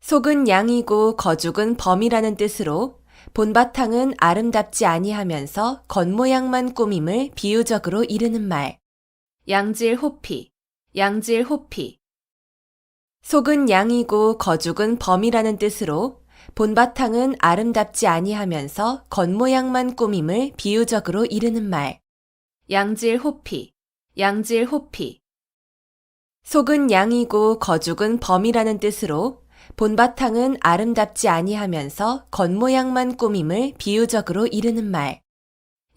속은 양이고 거죽은 범이라는 뜻으로 본바탕은 아름답지 아니하면서 겉모양만 꾸밈을 비유적으로 이르는 말. 양질호피, 양질호피. 속은 양이고 거죽은 범이라는 뜻으로 본바탕은 아름답지 아니하면서 겉모양만 꾸밈을 비유적으로 이르는 말. 양질호피, 양질호피. 속은 양이고 거죽은 범이라는 뜻으로 본바탕은 아름답지 아니하면서 겉모양만 꾸밈을 비유적으로 이르는 말.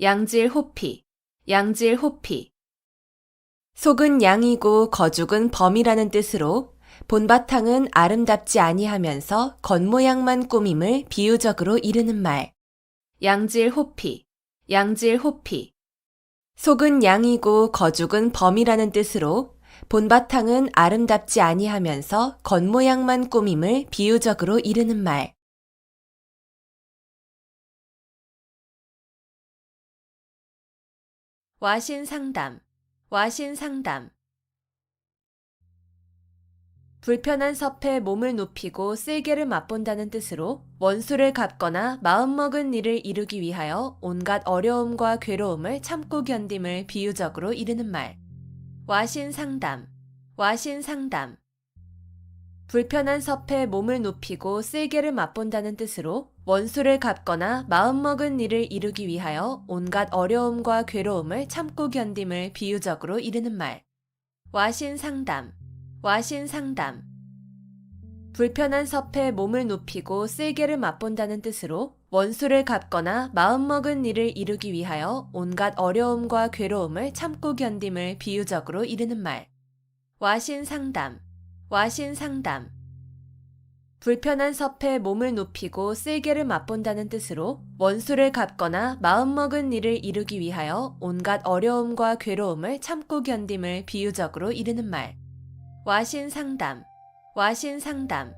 양질호피, 양질호피. 속은 양이고 거죽은 범이라는 뜻으로 본바탕은 아름답지 아니하면서 겉모양만 꾸밈을 비유적으로 이르는 말. 양질호피, 양질호피. 속은 양이고 거죽은 범이라는 뜻으로 본바탕은 아름답지 아니하면서 겉모양만 꾸밈을 비유적으로 이르는 말. 와신상담, 와신상담. 불편한 섭에 몸을 눕히고 쓸개를 맛본다는 뜻으로 원수를 갚거나 마음먹은 일을 이루기 위하여 온갖 어려움과 괴로움을 참고 견딤을 비유적으로 이르는 말. 와신상담, 와신상담. 불편한 섭에 몸을 눕히고 쓸개를 맛본다는 뜻으로 원수를 갚거나 마음먹은 일을 이루기 위하여 온갖 어려움과 괴로움을 참고 견딤을 비유적으로 이르는 말. 와신상담, 와신상담. 불편한 섭에 몸을 눕히고 쓸개를 맛본다는 뜻으로 원수를 갚거나 마음먹은 일을 이루기 위하여 온갖 어려움과 괴로움을 참고 견딤을 비유적으로 이르는 말. 와신상담, 와신상담. 불편한 섭에 몸을 눕히고 쓸개를 맛본다는 뜻으로 원수를 갚거나 마음먹은 일을 이루기 위하여 온갖 어려움과 괴로움을 참고 견딤을 비유적으로 이르는 말. 와신상담, 와신상담.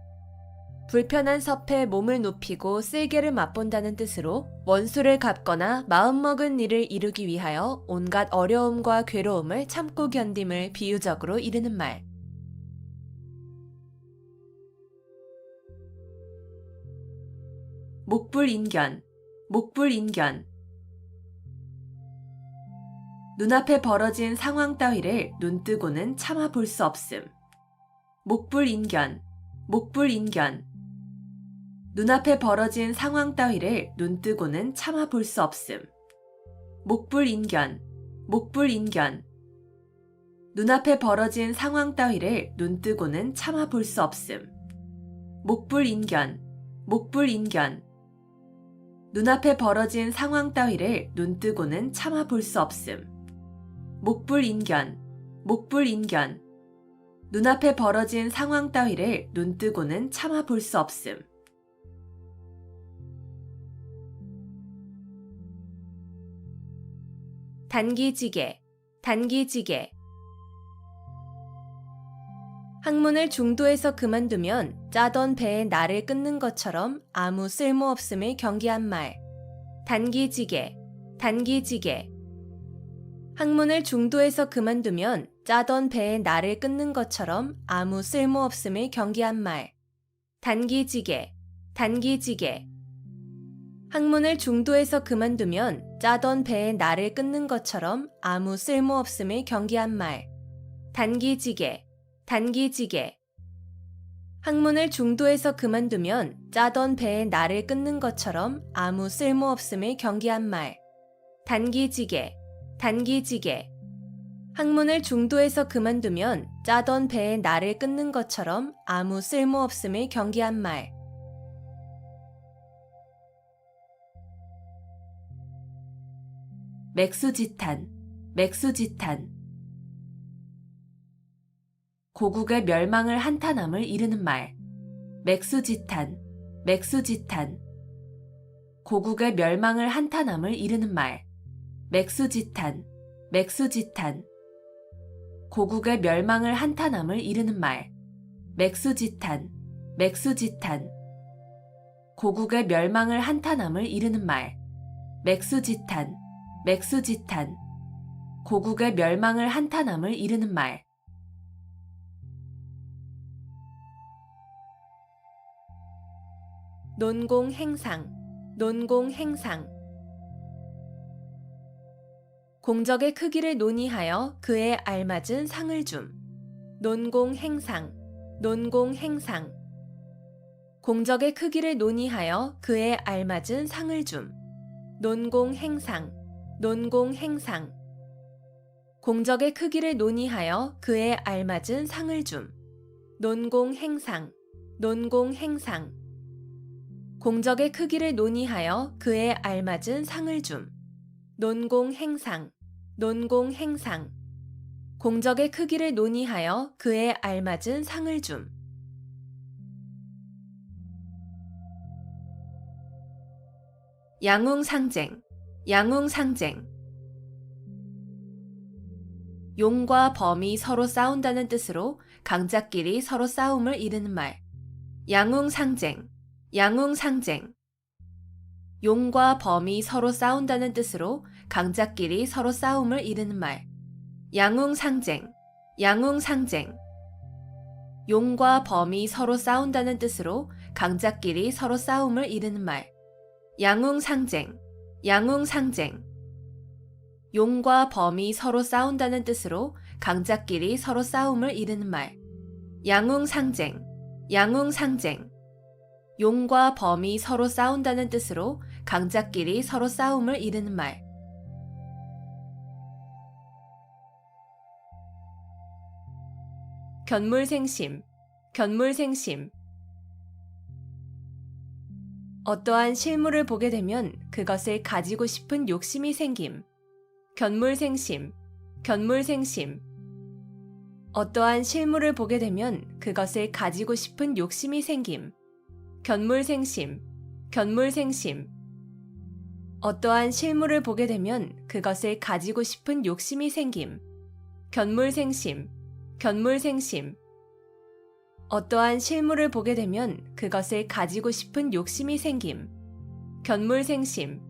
불편한 섭에 몸을 눕히고 쓸개를 맛본다는 뜻으로 원수를 갚거나 마음먹은 일을 이루기 위하여 온갖 어려움과 괴로움을 참고 견딤을 비유적으로 이르는 말. 목불인견, 목불인견. 눈앞에 벌어진 상황 따위를 눈뜨고는 참아 볼 수 없음. 목불인견, 목불인견. 눈앞에 벌어진 상황 따위를 눈뜨고는 참아 볼 수 없음. 목불인견, 목불인견. 눈앞에 벌어진 상황 따위를 눈뜨고는 참아 볼 수 없음. 목불인견, 목불인견. 눈앞에 벌어진 상황 따위를 눈뜨고는 참아 볼 수 없음. 목불인견, 목불인견. 눈앞에 벌어진 상황 따위를 눈뜨고는 참아 볼 수 없음. 단기지개, 단기지개. 학문을 중도에서 그만두면 짜던 배에 날을 끊는 것처럼 아무 쓸모없음을 경계한 말. 단기지개, 단기지개. 학문을 중도에서 그만두면 짜던 배에 날을 끊는 것처럼 아무 쓸모없음을 경계한 말. 단기지개, 단기지개. 학문을 중도에서 그만두면 짜던 배에 날을 끊는 것처럼 아무 쓸모없음을 경계한 말. 단기지개, 단기지개. 학문을 중도에서 그만두면 짜던 배에 날을 끊는 것처럼 아무 쓸모없음을 경계한 말. 단기지개, 단기지개. 학문을 중도에서 그만두면 짜던 배에 날을 끊는 것처럼 아무 쓸모없음을 경계한 말. 맥수지탄, 맥수지탄. 고국의 멸망을 한탄함을 이르는 말. 맥수지탄, 맥수지탄. 고국의 멸망을 한탄함을 이르는 말. 맥수지탄, 맥수지탄. 고국의 멸망을 한탄함을 이르는 말. 맥수지탄, 맥수지탄. 고국의 멸망을 한탄함을 이르는 말. 맥수지탄, 맥수지탄. 고국의 멸망을 한탄함을 이르는 말. 논공행상, 논공행상. 공적의 크기를 논의하여 그에 알맞은 상을 줌. 논공행상, 논공행상. 공적의 크기를 논의하여 그에 알맞은 상을 줌. 논공행상, 논공행상. 공적의 크기를 논의하여 그에 알맞은 상을 줌. 논공행상, 논공행상. 공적의 크기를 논의하여 그에 알맞은 상을 줌. 논공행상, 논공행상. 공적의 크기를 논의하여 그에 알맞은 상을 줌. 양웅상쟁, 양웅상쟁. 용과 범이 서로 싸운다는 뜻으로 강자끼리 서로 싸움을 이르는 말. 양웅상쟁, 양웅상쟁. 용과 범이 서로 싸운다는 뜻으로 강자끼리 서로 싸움을 이르는 말. 양웅상쟁, 양웅상쟁. 용과 범이 서로 싸운다는 뜻으로 강자끼리 서로 싸움을 이르는 말. 양웅상쟁, 양웅상쟁. 용과 범이 서로 싸운다는 뜻으로 강자끼리 서로 싸움을 이르는 말. 양웅상쟁, 양웅상쟁. 용과 범이 서로 싸운다는 뜻으로 강자끼리 서로 싸움을 이르는 말. 견물생심, 견물생심. 어떠한 실물을 보게 되면 그것을 가지고 싶은 욕심이 생김. 견물생심, 견물생심. 어떠한 실물을 보게 되면 그것을 가지고 싶은 욕심이 생김. 견물생심, 견물생심. 어떠한 실물을 보게 되면 그것을 가지고 싶은 욕심이 생김. 견물생심, 견물생심. 어떠한 실물을 보게 되면 그것을 가지고 싶은 욕심이 생김. 견물생심,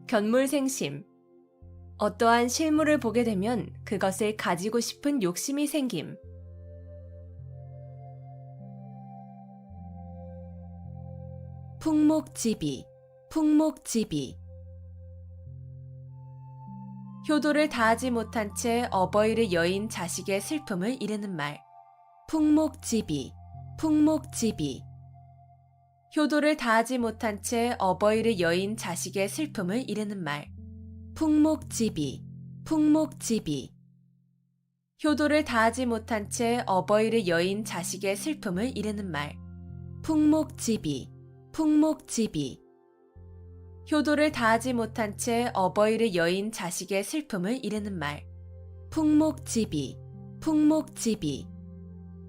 견물생심. 어떠한 실물을 보게 되면 그것을 가지고 싶은 욕심이 생김. 풍목지비, 풍목지비. 효도를 다하지 못한 채 어버이를 여인 자식의 슬픔을 이르는 말. 풍목지비, 풍목지비. 효도를 다하지 못한 채 어버이를 여인 자식의 슬픔을 이르는 말. 풍목지비, 풍목지비. 효도를 다하지 못한 채 어버이를 여인 자식의 슬픔을 이르는 말. 풍목지비, 풍목지비. 효도를 다하지 못한 채 어버이를 여인 자식의 슬픔을 이르는 말. 풍목지비, 풍목지비.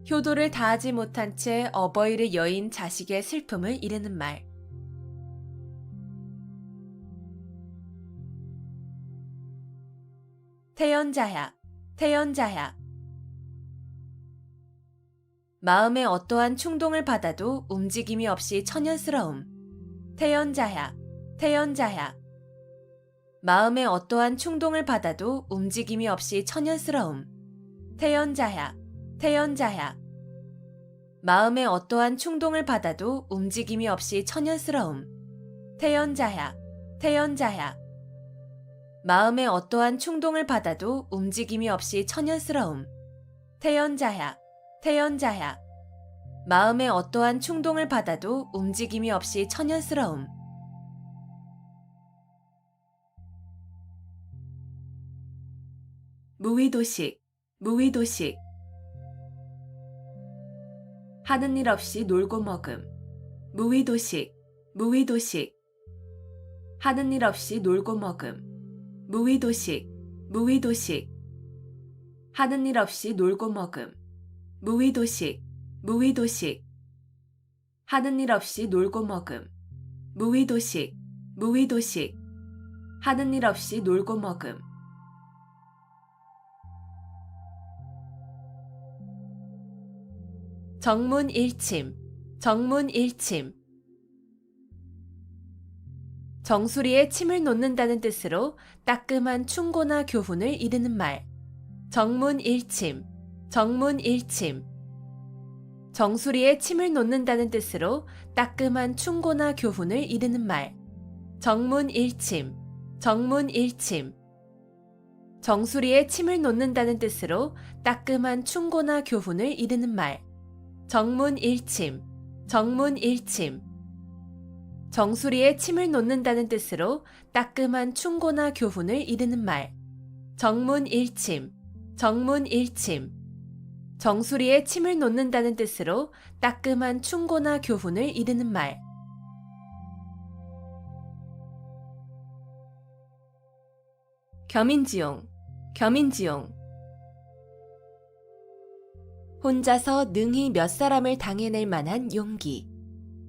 효도를 다하지 못한 채 어버이를 여인 자식의 슬픔을 이르는 말. 태연자약, 태연자약. 마음에 어떠한 충동을 받아도 움직임이 없이 천연스러움. 태연자약, 태연자약. 마음에 어떠한 충동을 받아도 움직임이 없이 천연스러움. 태연자약, 태연자약. 마음에 어떠한 충동을 받아도 움직임이 없이 천연스러움. 태연자약, 태연자약. 마음에 어떠한 충동을 받아도 움직임이 없이 천연스러움. 태연자약, 태연자약. 마음에 어떠한 충동을 받아도 움직임이 없이 천연스러움. 무의도식, 무의도식. 하는 일 없이 놀고 먹음. 무의도식, 무의도식. 하는 일 없이 놀고 먹음. 무의도식, 무의도식. 하는 일 없이 놀고 먹음. 무의도식, 무의도식. 하는 일 없이 놀고 먹음. 무의도식, 무의도식. 하는 일 없이 놀고 먹음. 정문일침, 정문일침. 정수리에 침을 놓는다는 뜻으로 따끔한 충고나 교훈을 이르는 말. 정문일침, 정문일침. 정수리에 침을 놓는다는 뜻으로 따끔한 충고나 교훈을 이르는 말. 정문일침, 정문일침. 정수리에 침을 놓는다는 뜻으로 따끔한 충고나 교훈을 이르는 말. 정문일침, 정문일침. 정수리에 침을 놓는다는 뜻으로 따끔한 충고나 교훈을 이르는 말. 정문일침, 정문일침. 정수리에 침을 놓는다는 뜻으로 따끔한 충고나 교훈을 이르는 말. 겸인지용, 겸인지용. 혼자서 능히 몇 사람을 당해낼 만한 용기.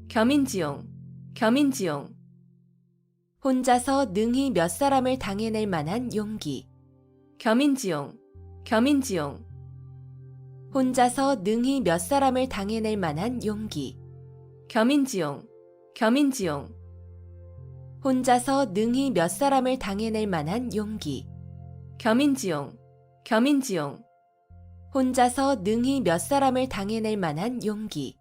겸인지용, 겸인지용. 혼자서 능히 몇 사람을 당해낼 만한 용기. 겸인지용, 겸인지용. 혼자서 능히 몇 사람을 당해낼 만한 용기. 겸인지용, 겸인지용. 혼자서 능히 몇 사람을 당해낼 만한 용기. 겸인지용, 겸인지용. 혼자서 능히 몇 사람을 당해낼 만한 용기.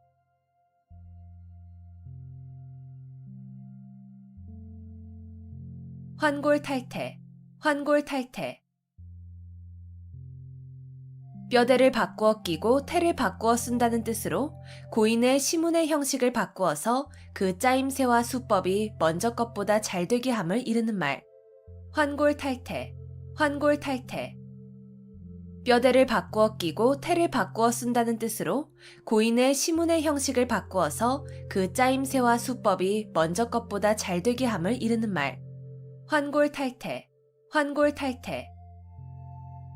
환골탈태, 환골탈태. 뼈대를 바꾸어 끼고 태를 바꾸어 쓴다는 뜻으로 고인의 시문의 형식을 바꾸어서 그 짜임새와 수법이 먼저 것보다 잘 되게 함을 이르는 말. 환골탈태, 환골탈태. 뼈대를 바꾸어 끼고 태를 바꾸어 쓴다는 뜻으로 고인의 시문의 형식을 바꾸어서 그 짜임새와 수법이 먼저 것보다 잘 되게 함을 이르는 말. 환골탈태, 환골탈태.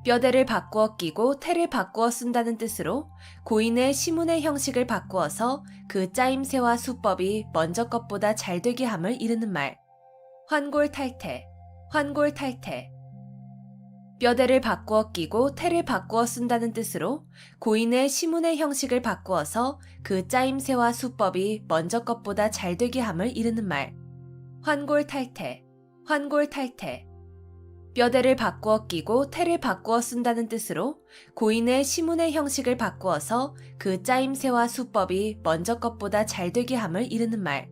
뼈대를 바꾸어 끼고 태를 바꾸어 쓴다는 뜻으로 고인의 시문의 형식을 바꾸어서 그 짜임새와 수법이 먼저 것보다 잘 되게 함을 이르는 말. 환골탈태, 환골탈태. 뼈대를 바꾸어 끼고 태를 바꾸어 쓴다는 뜻으로 고인의 시문의 형식을 바꾸어서 그 짜임새와 수법이 먼저 것보다 잘 되게 함을 이르는 말. 환골탈태, 환골탈태. 뼈대를 바꾸어 끼고 태를 바꾸어 쓴다는 뜻으로 고인의 시문의 형식을 바꾸어서 그 짜임새와 수법이 먼저 것보다 잘 되게 함을 이르는 말.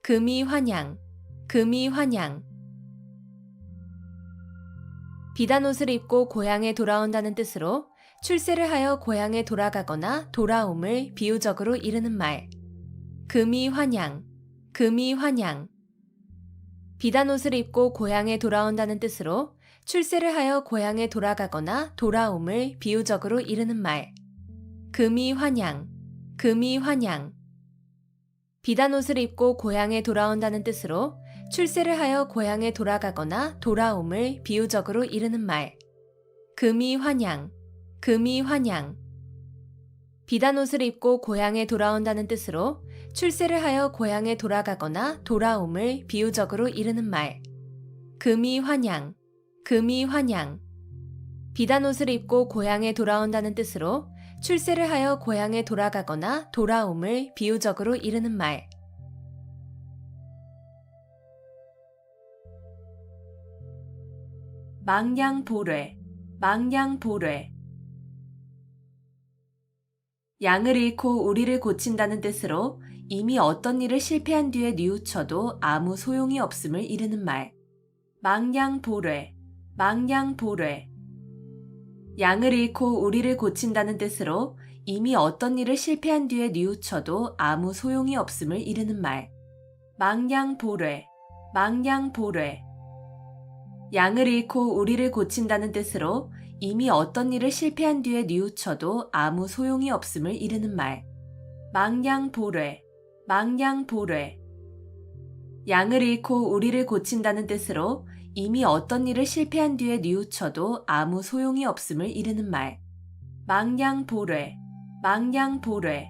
금이환양, 금이환양. 비단옷을 입고 고향에 돌아온다는 뜻으로 출세를 하여 고향에 돌아가거나 돌아옴을 비유적으로 이르는 말. 금이환양, 금이환양. 비단옷을 입고 고향에 돌아온다는 뜻으로 출세를 하여 고향에 돌아가거나 돌아옴을 비유적으로 이르는 말. 금이환양, 금이환양. 비단옷을 입고 고향에 돌아온다는 뜻으로 출세를 하여 고향에 돌아가거나 돌아옴을 비유적으로 이르는 말. 금이환양, 금이환양. 비단옷을 입고 고향에 돌아온다는 뜻으로 출세를 하여 고향에 돌아가거나 돌아옴을 비유적으로 이르는 말. 금이환양, 금이환양. 비단옷을 입고 고향에 돌아온다는 뜻으로 출세를 하여 고향에 돌아가거나 돌아옴을 비유적으로 이르는 말. 망양보뢰, 망양보뢰. 양을 잃고 우리를 고친다는 뜻으로 이미 어떤 일을 실패한 뒤에 뉘우쳐도 아무 소용이 없음을 이르는 말. 망양보뢰, 망양보뢰. 양을 잃고 우리를 고친다는 뜻으로 이미 어떤 일을 실패한 뒤에 뉘우쳐도 아무 소용이 없음을 이르는 말. 망양보뢰, 망양보뢰. 양을 잃고 우리를 고친다는 뜻으로 이미 어떤 일을 실패한 뒤에 뉘우쳐도 아무 소용이 없음을 이르는 말. 망양보뢰, 망양보뢰. 양을 잃고 우리를 고친다는 뜻으로 이미 어떤 일을 실패한 뒤에 뉘우쳐도 아무 소용이 없음을 이르는 말. 망양보뢰, 망양보뢰.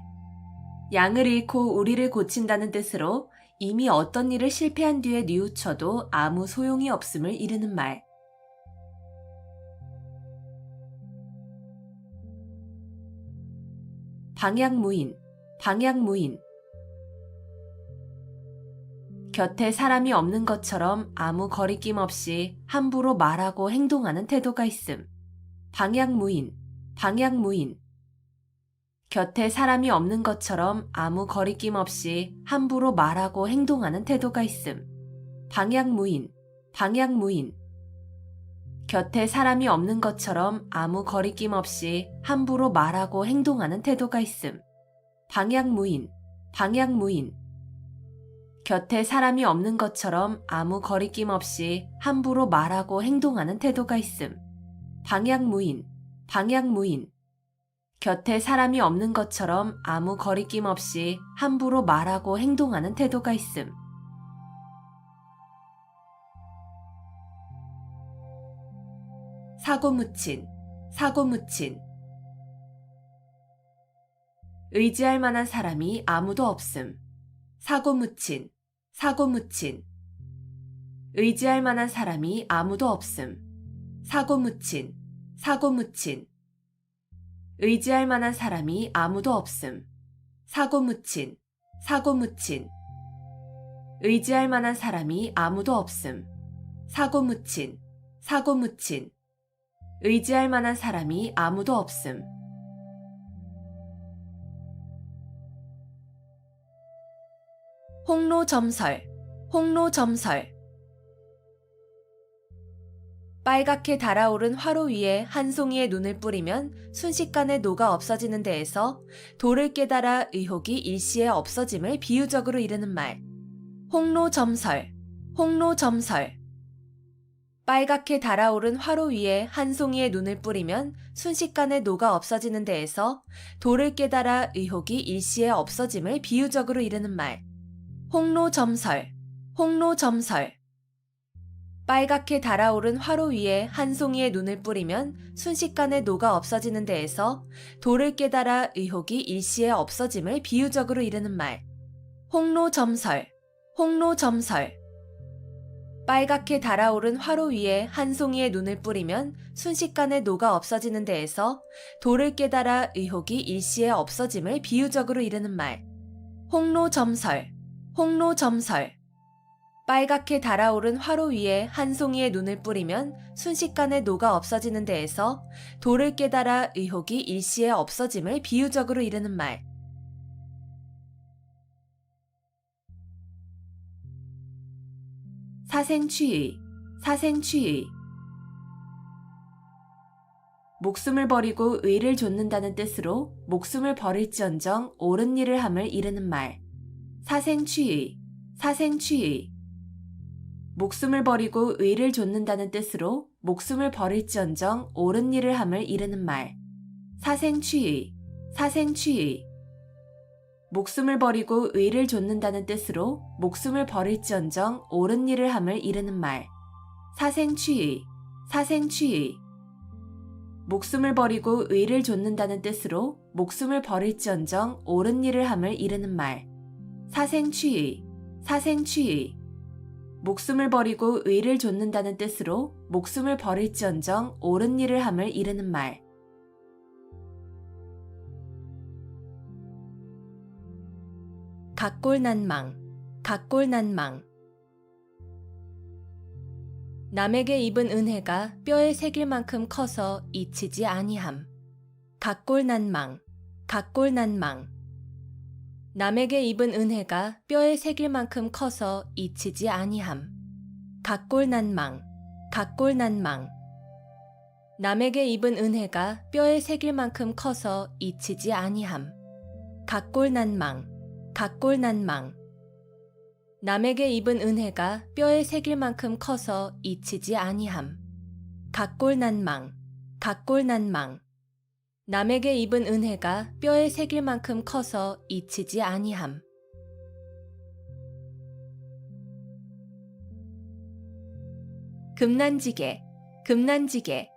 양을 잃고 우리를 고친다는 뜻으로 이미 어떤 일을 실패한 뒤에 뉘우쳐도 아무 소용이 없음을 이르는 말. 방향무인, 방향무인. 곁에 사람이 없는 것처럼 아무 거리낌 없이 함부로 말하고 행동하는 태도가 있음. 방향무인, 방향무인. 곁에 사람이 없는 것처럼 아무 거리낌 없이 함부로 말하고 행동하는 태도가 있음. 방향무인, 방향무인. 곁에 사람이 없는 것처럼 아무 거리낌 없이 함부로 말하고 행동하는 태도가 있음. 방향무인, 방향무인. 곁에 사람이 없는 것처럼 아무 거리낌 없이 함부로 말하고 행동하는 태도가 있음. 방향무인, 방향무인. 곁에 사람이 없는 것처럼 아무 거리낌 없이 함부로 말하고 행동하는 태도가 있음. 사고묻힌, 사고묻힌. 의지할 만한 사람이 아무도 없음. 사고묻힌, 사고묻힌. 의지할 만한 사람이 아무도 없음. 사고묻힌, 사고묻힌. 의지할 만한 사람이 아무도 없음. 사고묻힌, 사고묻힌. 의지할 만한 사람이 아무도 없음. 사고 묻힌, 사고 묻힌. 의지할 만한 사람이 아무도 없음. 홍로점설, 홍로점설. 빨갛게 달아오른 화로 위에 한 송이의 눈을 뿌리면 순식간에 녹아 없어지는 데에서 도를 깨달아 의혹이 일시에 없어짐을 비유적으로 이르는 말. 홍로점설, 홍로점설. 빨갛게 달아오른 화로 위에 한 송이의 눈을 뿌리면 순식간에 녹아 없어지는 데에서 도를 깨달아 의혹이 일시에 없어짐을 비유적으로 이르는 말. 홍로점설, 홍로점설. 빨갛게 달아오른 화로 위에 한 송이의 눈을 뿌리면 순식간에 녹아 없어지는 데에서 도를 깨달아 의혹이 일시에 없어짐을 비유적으로 이르는 말. 홍로점설, 홍로점설. 빨갛게 달아오른 화로 위에 한 송이의 눈을 뿌리면 순식간에 녹아 없어지는 데에서 도를 깨달아 의혹이 일시에 없어짐을 비유적으로 이르는 말. 홍로점설, 홍로점설. 빨갛게 달아오른 화로 위에 한 송이의 눈을 뿌리면 순식간에 녹아 없어지는 데에서 도를 깨달아 의혹이 일시에 없어짐을 비유적으로 이르는 말. 사생취의, 사생취의. 목숨을 버리고 의를 좇는다는 뜻으로 목숨을 버릴지언정 옳은 일을 함을 이르는 말. 사생취의, 사생취의. 목숨을 버리고 의를 좇는다는 뜻으로 목숨을 버릴지언정 옳은 일을 함을 이르는 말. 사생취의, 사생취의. 목숨을 버리고 의를 좇는다는 뜻으로 목숨을 버릴지언정 옳은 일을 함을 이르는 말. 사생취의, 사생취의. 목숨을 버리고 의를 좇는다는 뜻으로 목숨을 버릴지언정 옳은 일을 함을 이르는 말. 사생취의, 사생취의. 목숨을 버리고 의를 좇는다는 뜻으로 목숨을 버릴지언정 옳은 일을 함을 이르는 말. 각골난망, 각골난망. 남에게 입은 은혜가 뼈에 새길 만큼 커서 잊히지 아니함. 각골난망, 각골난망. 남에게 입은 은혜가 뼈에 새길 만큼 커서 잊히지 아니함. 각골난망, 각골난망. 남에게 입은 은혜가 뼈에 새길 만큼 커서 잊히지 아니함. 각골난망, 각골난망. 남에게 입은 은혜가 뼈에 새길 만큼 커서 잊히지 아니함. 각골난망, 각골난망. 남에게 입은 은혜가 뼈에 새길 만큼 커서 잊히지 아니함. 금난지게, 금난지게.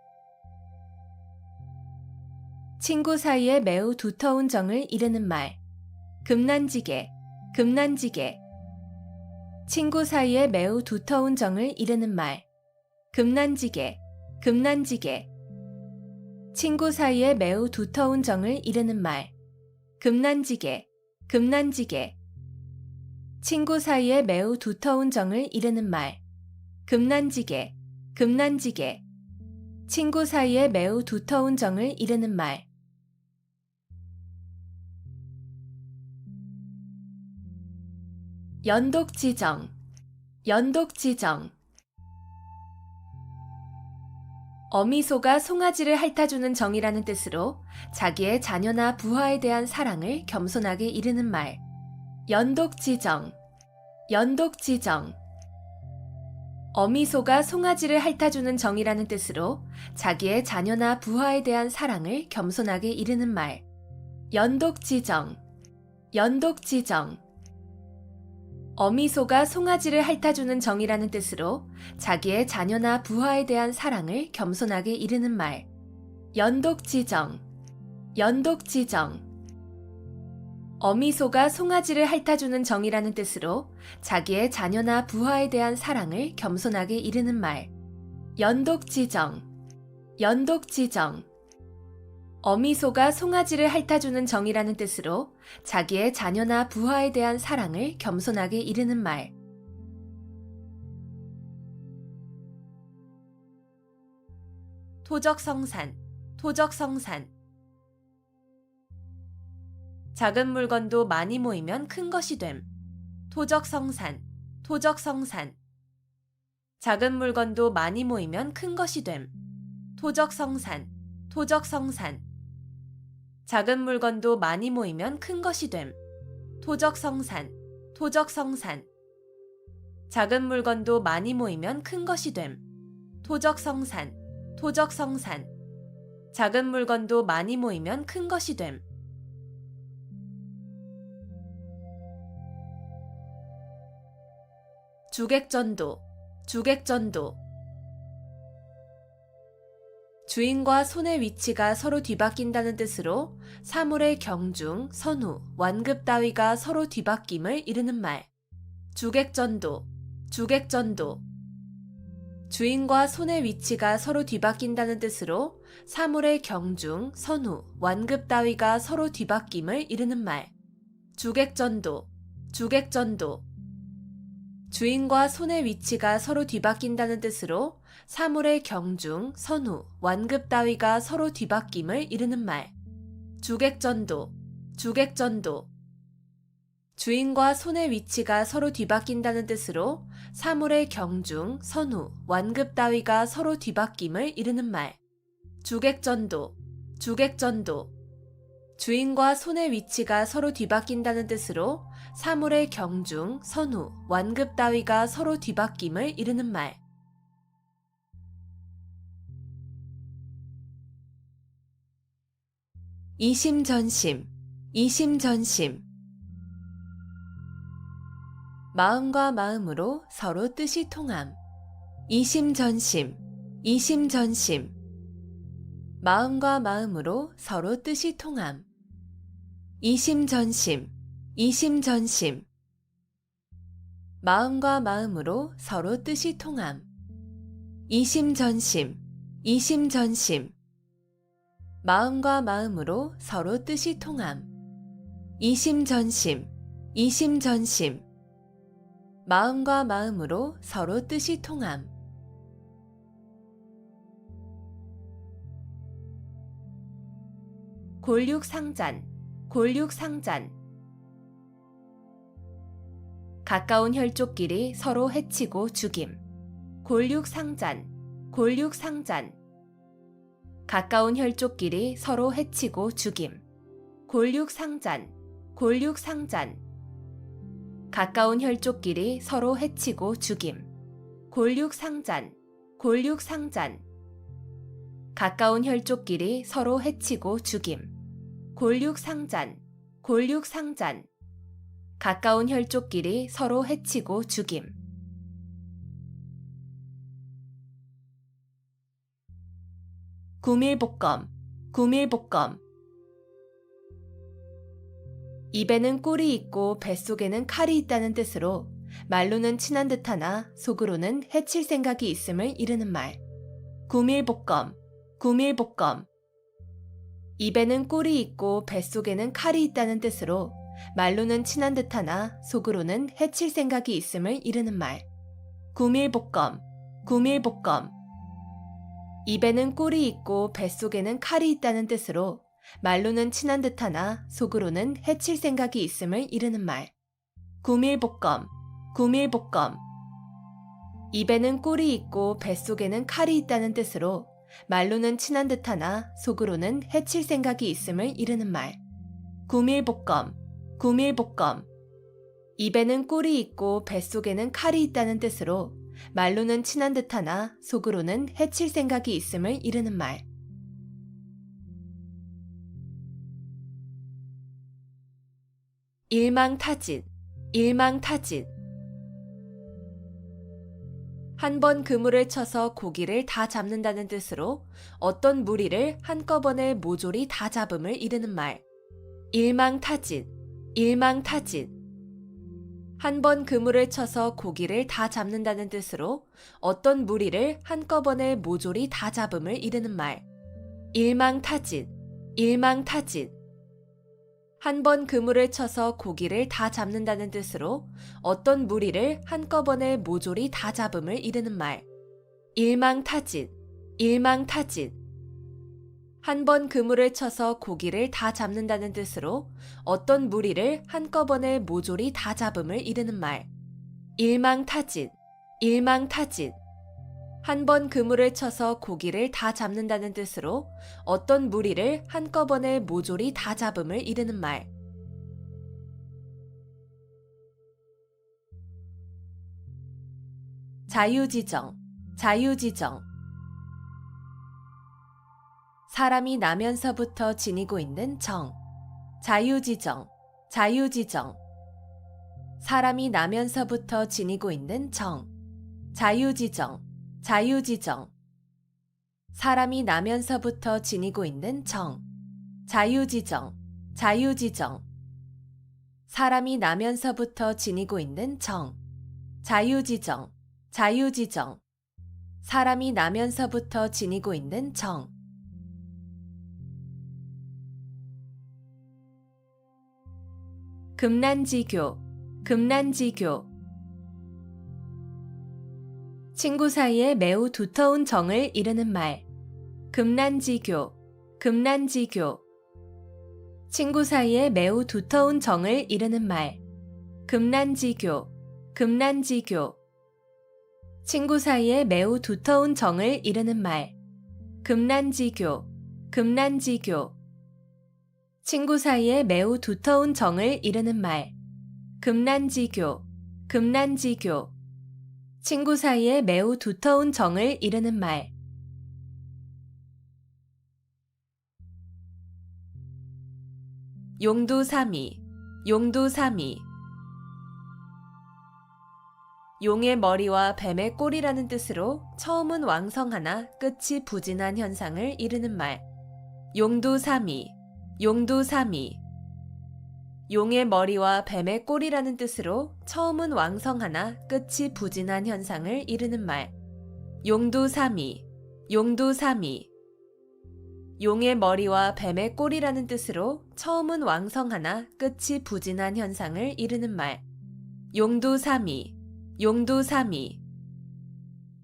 친구 사이에 매우 두터운 정을 이르는 말. 금난지게, 금난지게. 친구 사이에 매우 두터운 정을 이르는 말. 금난지게, 금난지게. 친구 사이에 매우 두터운 정을 이르는 말. 금난지게, 금난지게. 친구 사이에 매우 두터운 정을 이르는 말. 금난지게, 금난지게. 친구 사이에 매우 두터운 정을 이르는 말. 연독지정, 연독지정. 어미소가 송아지를 핥아주는 정이라는 뜻으로 자기의 자녀나 부하에 대한 사랑을 겸손하게 이르는 말. 연독지정, 연독지정. 어미소가 송아지를 핥아주는 정이라는 뜻으로 자기의 자녀나 부하에 대한 사랑을 겸손하게 이르는 말. 연독지정, 연독지정. 어미소가 송아지를 핥아주는 정이라는 뜻으로 자기의 자녀나 부하에 대한 사랑을 겸손하게 이르는 말. 연독지정, 연독지정. 어미소가 송아지를 핥아주는 정이라는 뜻으로 자기의 자녀나 부하에 대한 사랑을 겸손하게 이르는 말. 연독지정, 연독지정. 어미소가 송아지를 핥아주는 정이라는 뜻으로 자기의 자녀나 부하에 대한 사랑을 겸손하게 이르는 말. 토적성산, 토적성산. 작은 물건도 많이 모이면 큰 것이 됨. 토적성산, 토적성산. 작은 물건도 많이 모이면 큰 것이 됨. 토적성산, 토적성산. 작은 물건도 많이 모이면 큰 것이 됨. 토적성산, 토적성산. 작은 물건도 많이 모이면 큰 것이 됨. 토적성산, 토적성산. 작은 물건도 많이 모이면 큰 것이 됨. 주객전도, 주객전도. 주인과 손의 위치가 서로 뒤바뀐다는 뜻으로 사물의 경중, 선후, 완급 따위가 서로 뒤바뀜을 이르는 말. 주객전도, 주객전도. 주인과 손의 위치가 서로 뒤바뀐다는 뜻으로 사물의 경중, 선후, 완급 따위가 서로 뒤바뀜을 이르는 말. 주객전도, 주객전도. 주인과 손의 위치가 서로 뒤바뀐다는 뜻으로 사물의 경중, 선후, 완급 따위가 서로 뒤바뀜을 이르는 말. 주객전도, 주객전도. 주인과 손의 위치가 서로 뒤바뀐다는 뜻으로 사물의 경중, 선후, 완급 따위가 서로 뒤바뀜을 이르는 말. 주객전도, 주객전도. 주인과 손의 위치가 서로 뒤바뀐다는 뜻으로 사물의 경중, 선후, 완급 따위가 서로 뒤바뀜을 이르는 말. 이심전심, 이심전심. 마음과 마음으로 서로 뜻이 통함. 이심전심, 이심전심. 마음과 마음으로 서로 뜻이 통함. 이심전심, 이심전심. 마음과 마음으로 서로 뜻이 통함. 이심전심, 이심전심. 마음과 마음으로 서로 뜻이 통함. 이심전심, 이심전심. 마음과 마음으로 서로 뜻이 통함. 골육상잔, 골육상잔. 가까운 혈족끼리 서로 해치고 죽임. 골육상잔, 골육상잔. 가까운 혈족끼리 서로 해치고 죽임. 골육상잔, 골육상잔. 가까운 혈족끼리 서로 해치고 죽임. 골육상잔, 골육상잔. 가까운 혈족끼리 서로 해치고 죽임. 골육상잔, 골육상잔. 가까운 혈족끼리 서로 해치고 죽임. 구밀복검, 구밀복검. 입에는 꿀이 있고 뱃속에는 칼이 있다는 뜻으로 말로는 친한 듯하나 속으로는 해칠 생각이 있음을 이르는 말. 구밀복검, 구밀복검. 입에는 꿀이 있고 뱃속에는 칼이 있다는 뜻으로 말로는 친한 듯하나 속으로는 해칠 생각이 있음을 이르는 말. 구밀복검, 구밀복검. 입에는 꿀이 있고 뱃속에는 칼이 있다는 뜻으로 말로는 친한 듯하나 속으로는 해칠 생각이 있음을 이르는 말. 구밀복검, 구밀복검. 입에는 꿀이 있고 뱃속에는 칼이 있다는 뜻으로 말로는 친한 듯하나 속으로는 해칠 생각이 있음을 이르는 말. 구밀복검, 구밀복검. 입에는 꿀이 있고 뱃속에는 칼이 있다는 뜻으로 말로는 친한 듯하나 속으로는 해칠 생각이 있음을 이르는 말. 일망타짓, 일망타짓. 한 번 그물을 쳐서 고기를 다 잡는다는 뜻으로 어떤 무리를 한꺼번에 모조리 다 잡음을 이르는 말. 일망타짓, 일망타짓. 한 번 그물을 쳐서 고기를 다 잡는다는 뜻으로 어떤 무리를 한꺼번에 모조리 다 잡음을 이르는 말. 일망타짓, 일망타짓. 한 번 그물을 쳐서 고기를 다 잡는다는 뜻으로 어떤 무리를 한꺼번에 모조리 다 잡음을 이르는 말. 일망타짓, 일망타짓. 한 번 그물을 쳐서 고기를 다 잡는다는 뜻으로 어떤 무리를 한꺼번에 모조리 다 잡음을 이르는 말. 일망타진, 일망타진. 한 번 그물을 쳐서 고기를 다 잡는다는 뜻으로 어떤 무리를 한꺼번에 모조리 다 잡음을 이르는 말. 자유지정, 자유지정. 사람이 나면서부터 지니고 있는 정. 자유지정, 자유지정. 사람이 나면서부터 지니고 있는 정. 자유지정, 자유지정. 사람이 나면서부터 지니고 있는 정. 자유지정, 자유지정. 사람이 나면서부터 지니고 있는 정. 자유지정, 자유지정. 사람이 나면서부터 지니고 있는 정. 금난지교, 금난지교. 친구 사이에 매우 두터운 정을 이르는 말. 금난지교, 금난지교. 친구 사이에 매우 두터운 정을 이르는 말. 금난지교, 금난지교. 친구 사이에 매우 두터운 정을 이르는 말. 금난지교, 금난지교. 친구 사이에 매우 두터운 정을 이르는 말. 금난지교, 금난지교. 친구 사이에 매우 두터운 정을 이르는 말. 용두사미, 용두사미. 용의 머리와 뱀의 꼬리라는 뜻으로 처음은 왕성하나 끝이 부진한 현상을 이르는 말. 용두사미, 용두사미. 용의 머리와 뱀의 꼬리라는 뜻으로 처음은 왕성하나 끝이 부진한 현상을 이르는 말. 용두사미, 용두사미. 용의 머리와 뱀의 꼬리라는 뜻으로 처음은 왕성하나 끝이 부진한 현상을 이르는 말. 용두사미, 용두사미.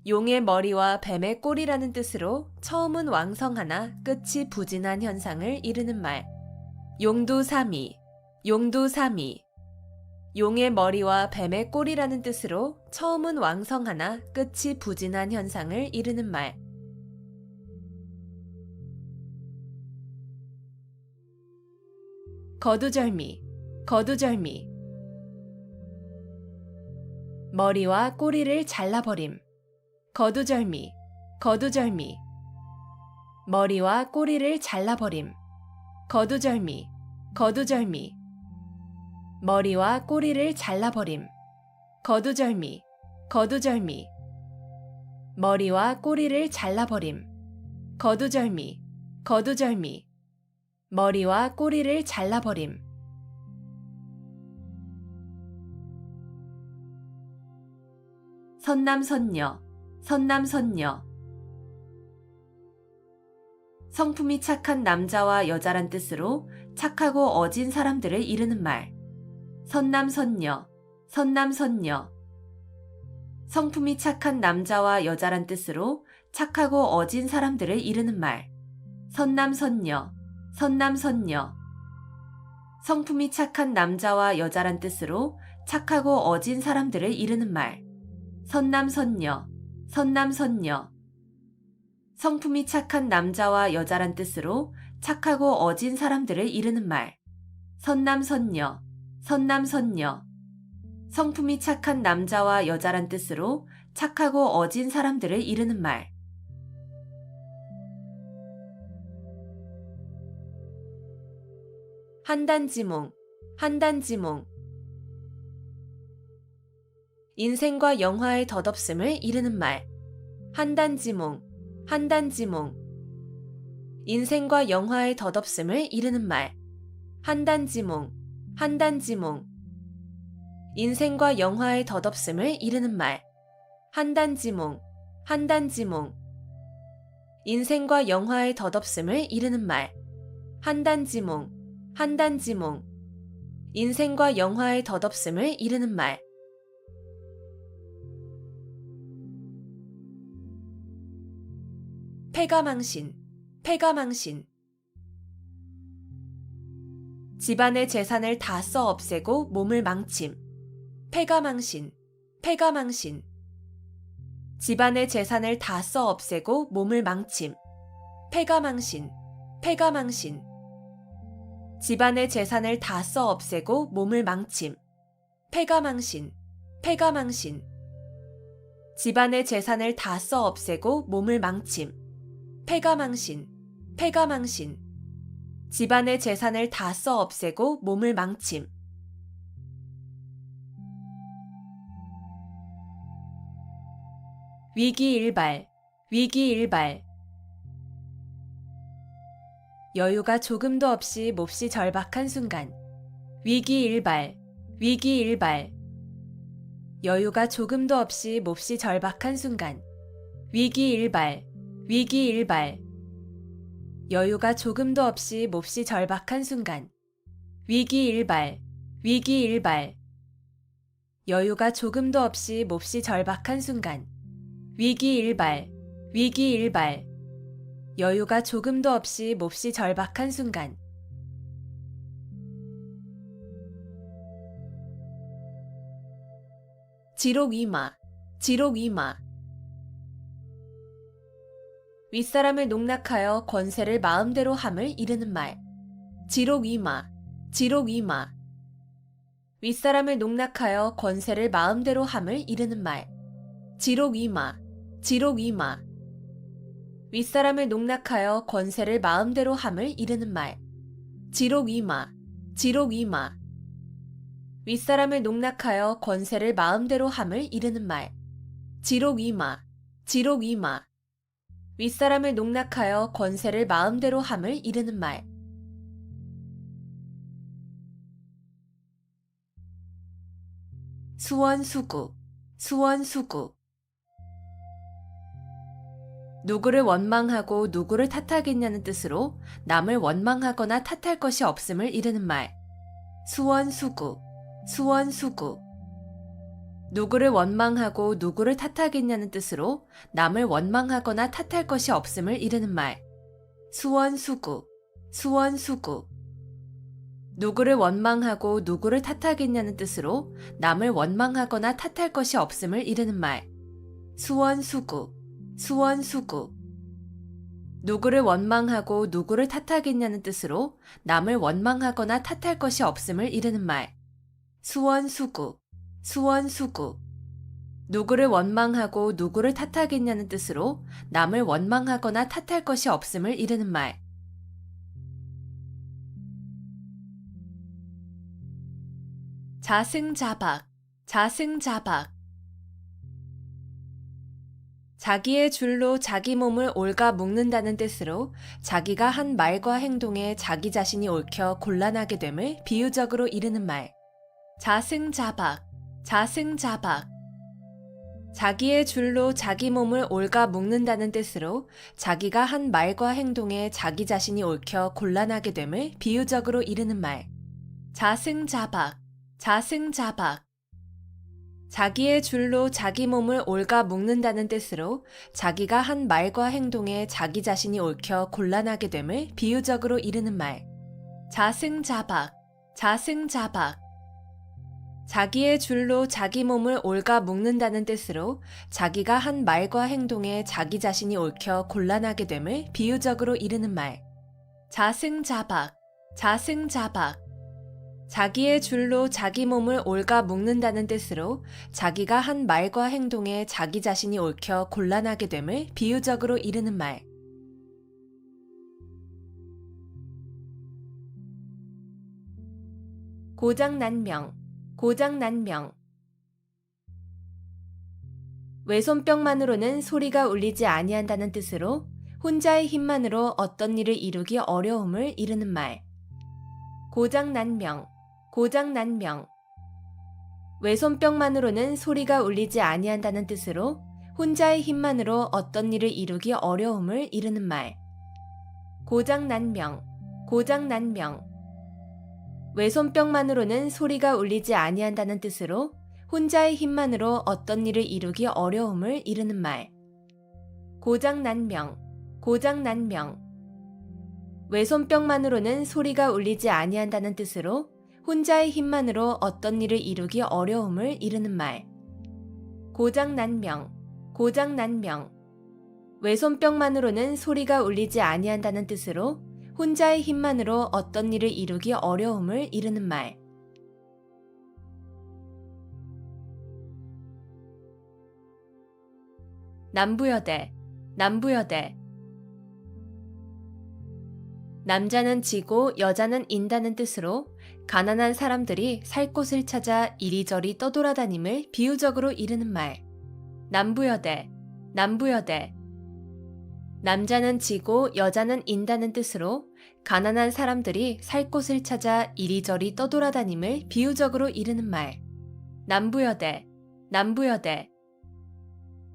용의 머리와 뱀의 꼬리라는 뜻으로 처음은 왕성하나 끝이 부진한 현상을 이르는 말. 용두사미, 용두사미. 용의 머리와 뱀의 꼬리라는 뜻으로 처음은 왕성하나 끝이 부진한 현상을 이르는 말. 거두절미, 거두절미. 머리와 꼬리를 잘라버림. 거두절미, 거두절미. 머리와 꼬리를 잘라버림. 거두절미, 거두절미. 머리와 꼬리를 잘라버림. 거두절미, 거두절미. 머리와 꼬리를 잘라버림. 거두절미, 거두절미. 머리와 꼬리를 잘라버림. 선남선녀, 선남선녀. 성품이 착한 남자와 여자란 뜻으로 착하고 어진 사람들을 이르는 말. 선남선녀, 선남선녀. 성품이 착한 남자와 여자란 뜻으로 착하고 어진 사람들을 이르는 말. 선남선녀, 선남선녀. 성품이 착한 남자와 여자란 뜻으로 착하고 어진 사람들을 이르는 말. 선남선녀, 선남선녀. 성품이 착한 남자와 여자란 뜻으로 착하고 어진 사람들을 이르는 말. 선남선녀, 선남선녀. 성품이 착한 남자와 여자란 뜻으로 착하고 어진 사람들을 이르는 말. 한단지몽, 한단지몽. 인생과 영화의 덧없음을 이르는 말. 한단지몽, 한단지몽. 인생과 영화의 덧없음을 이르는 말. 한단지몽, 한단지몽. 인생과 영화의 덧없음을 이르는 말. 한단지몽, 한단지몽. 인생과 영화의 덧없음을 이르는 말. 한단지몽, 한단지몽. 인생과 영화의 덧없음을 이르는 말. 패가망신, 패가망신. 집안의 재산을 다 써 없애고 몸을 망침. 패가망신, 패가망신. 집안의 재산을 다 써 없애고 몸을 망침. 패가망신, 패가망신. 집안의 재산을 다 써 없애고 몸을 망침. 패가망신, 패가망신. 집안의 재산을 다 써 없애고 몸을 망침. 패가망신, 패가망신. 집안의 재산을 다 써 없애고 몸을 망침. 위기일발, 위기일발. 여유가 조금도 없이 몹시 절박한 순간. 위기일발, 위기일발. 여유가 조금도 없이 몹시 절박한 순간. 위기일발, 위기일발. 여유가 조금도 없이 몹시 절박한 순간. 위기일발, 위기일발. 여유가 조금도 없이 몹시 절박한 순간. 위기일발, 위기일발. 여유가 조금도 없이 몹시 절박한 순간. 지록이마, 지록이마. 윗사람을 농락하여 권세를 마음대로 함을 이르는 말. 지록이마, 지록이마. 윗사람을 농락하여 권세를 마음대로 함을 이르는 말. 지록이마, 지록이마. 윗사람을 농락하여 권세를 마음대로 함을 이르는 말. 지록이마, 지록이마. 윗사람을 농락하여 권세를 마음대로 함을 이르는 말. 지록이마, 지록이마. 윗사람을 농락하여 권세를 마음대로 함을 이르는 말. 수원수구, 수원수구. 누구를 원망하고 누구를 탓하겠냐는 뜻으로 남을 원망하거나 탓할 것이 없음을 이르는 말. 수원수구, 수원수구. 누구를 원망하고 누구를 탓하겠냐는 뜻으로 남을 원망하거나 탓할 것이 없음을 이르는 말. 수원수구, 수원수구. 누구를 원망하고 누구를 탓하겠냐는 뜻으로 남을 원망하거나 탓할 것이 없음을 이르는 말. 수원수구, 수원수구. 누구를 원망하고 누구를 탓하겠냐는 뜻으로 남을 원망하거나 탓할 것이 없음을 이르는 말. 수원수구, 수원수구. 누구를 원망하고 누구를 탓하겠냐는 뜻으로 남을 원망하거나 탓할 것이 없음을 이르는 말. 자승자박, 자승자박. 자기의 줄로 자기 몸을 옳가 묶는다는 뜻으로 자기가 한 말과 행동에 자기 자신이 옳혀 곤란하게 됨을 비유적으로 이르는 말. 자승자박, 자승자박. 자기의 줄로 자기 몸을 옳가 묶는다는 뜻으로 자기가 한 말과 행동에 자기 자신이 옳혀 곤란하게 됨을 비유적으로 이르는 말. 자승자박, 자승자박. 자기의 줄로 자기 몸을 옳가 묶는다는 뜻으로 자기가 한 말과 행동에 자기 자신이 옳혀 곤란하게 됨을 비유적으로 이르는 말. 자승자박, 자승자박. 자기의 줄로 자기 몸을 옳가 묶는다는 뜻으로 자기가 한 말과 행동에 자기 자신이 옳혀 곤란하게 됨을 비유적으로 이르는 말. 자승자박, 자승자박. 자기의 줄로 자기 몸을 옳가 묶는다는 뜻으로 자기가 한 말과 행동에 자기 자신이 옳혀 곤란하게 됨을 비유적으로 이르는 말. 고장난명, 고장난명. 외손병만으로는 소리가 울리지 아니한다는 뜻으로 혼자의 힘만으로 어떤 일을 이루기 어려움을 이르는 말. 고장난명, 고장난명. 외손병만으로는 소리가 울리지 아니한다는 뜻으로 혼자의 힘만으로 어떤 일을 이루기 어려움을 이르는 말. 고장난명, 고장난명. 외손병만으로는 소리가 울리지 아니한다는 뜻으로 혼자의 힘만으로 어떤 일을 이루기 어려움을 이르는 말. 고장난명, 고장난명. 외손뼉만으로는 소리가 울리지 아니한다는 뜻으로 혼자의 힘만으로 어떤 일을 이루기 어려움을 이르는 말. 고장난명, 고장난명. 외손뼉만으로는 소리가 울리지 아니한다는 뜻으로 혼자의 힘만으로 어떤 일을 이루기 어려움을 이르는 말. 남부여대, 남부여대. 남자는 지고 여자는 인다는 뜻으로 가난한 사람들이 살 곳을 찾아 이리저리 떠돌아다님을 비유적으로 이르는 말. 남부여대, 남부여대. 남자는 지고 여자는 인다는 뜻으로 가난한 사람들이 살 곳을 찾아 이리저리 떠돌아다님을 비유적으로 이르는 말. 남부여대, 남부여대.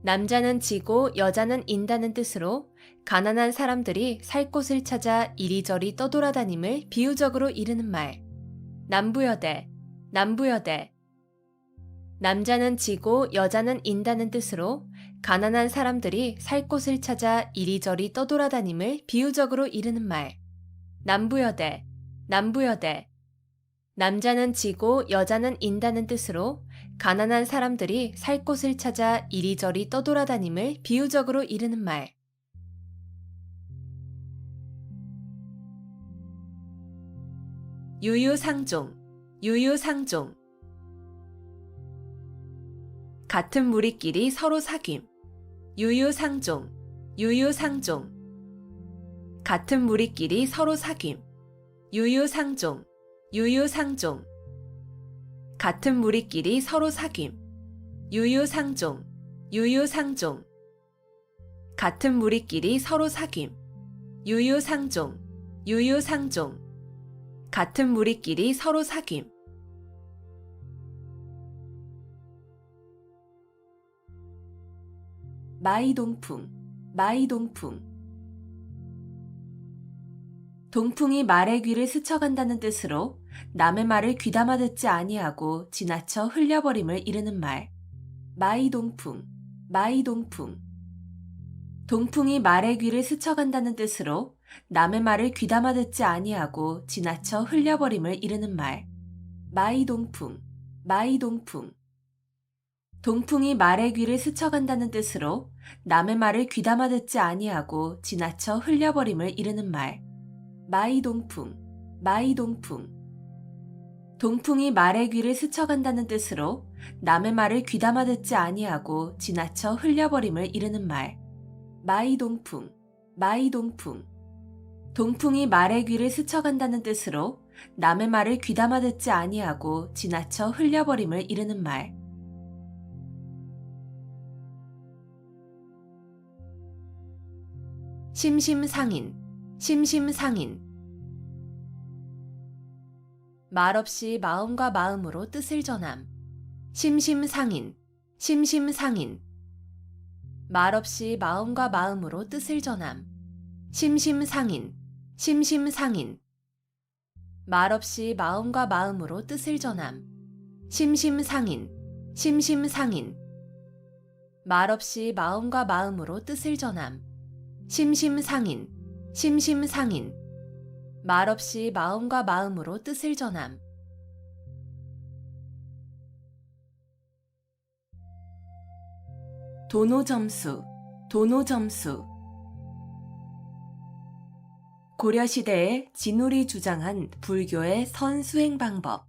남자는 지고 여자는 인다는 뜻으로 가난한 사람들이 살 곳을 찾아 이리저리 떠돌아다님을 비유적으로 이르는 말. 남부여대, 남부여대. 남자는 지고 여자는 인다는 뜻으로 가난한 사람들이 살 곳을 찾아 이리저리 떠돌아다님을 비유적으로 이르는 말. 남부여대, 남부여대. 남자는 지고 여자는 인다는 뜻으로 가난한 사람들이 살 곳을 찾아 이리저리 떠돌아다님을 비유적으로 이르는 말. 유유상종, 유유상종. 같은 무리끼리 서로 사귐. 유유상종, 유유상종. 같은 무리끼리 서로 사귐. 유유상종, 유유상종. 같은 무리끼리 서로 사귐. 유유상종, 유유상종. 같은 무리끼리 서로 사귐. 유유상종, 유유상종. 같은 무리끼리 서로 사귐. 마이동풍, 마이동풍. 동풍이 말의 귀를 스쳐간다는 뜻으로 남의 말을 귀담아 듣지 아니하고 지나쳐 흘려버림을 이르는 말. 마이동풍, 마이동풍. 동풍이 말의 귀를 스쳐간다는 뜻으로 남의 말을 귀담아 듣지 아니하고 지나쳐 흘려버림을 이르는 말. 마이동풍, 마이동풍. 동풍이 말의 귀를 스쳐간다는 뜻으로 남의 말을 귀담아 듣지 아니하고 지나쳐 흘려버림을 이르는 말. 마이동풍, 마이동풍. 동풍이 말의 귀를 스쳐간다는 뜻으로 남의 말을 귀담아 듣지 아니하고 지나쳐 흘려버림을 이르는 말. 마이동풍, 마이동풍. 동풍이 말의 귀를 스쳐간다는 뜻으로 남의 말을 귀담아 듣지 아니하고 지나쳐 흘려버림을 이르는 말. 심심상인, 심심상인. 말없이 마음과 마음으로 뜻을 전함. 심심상인, 심심상인. 말없이 마음과 마음으로 뜻을 전함. 심심상인, 심심상인. 말없이 마음과 마음으로 뜻을 전함. 심심상인, 심심상인. 말없이 마음과 마음으로 뜻을 전함. 심심상인, 심심상인. 말없이 마음과 마음으로 뜻을 전함. 도노점수, 도노점수. 고려시대에 진울이 주장한 불교의 선수행 방법.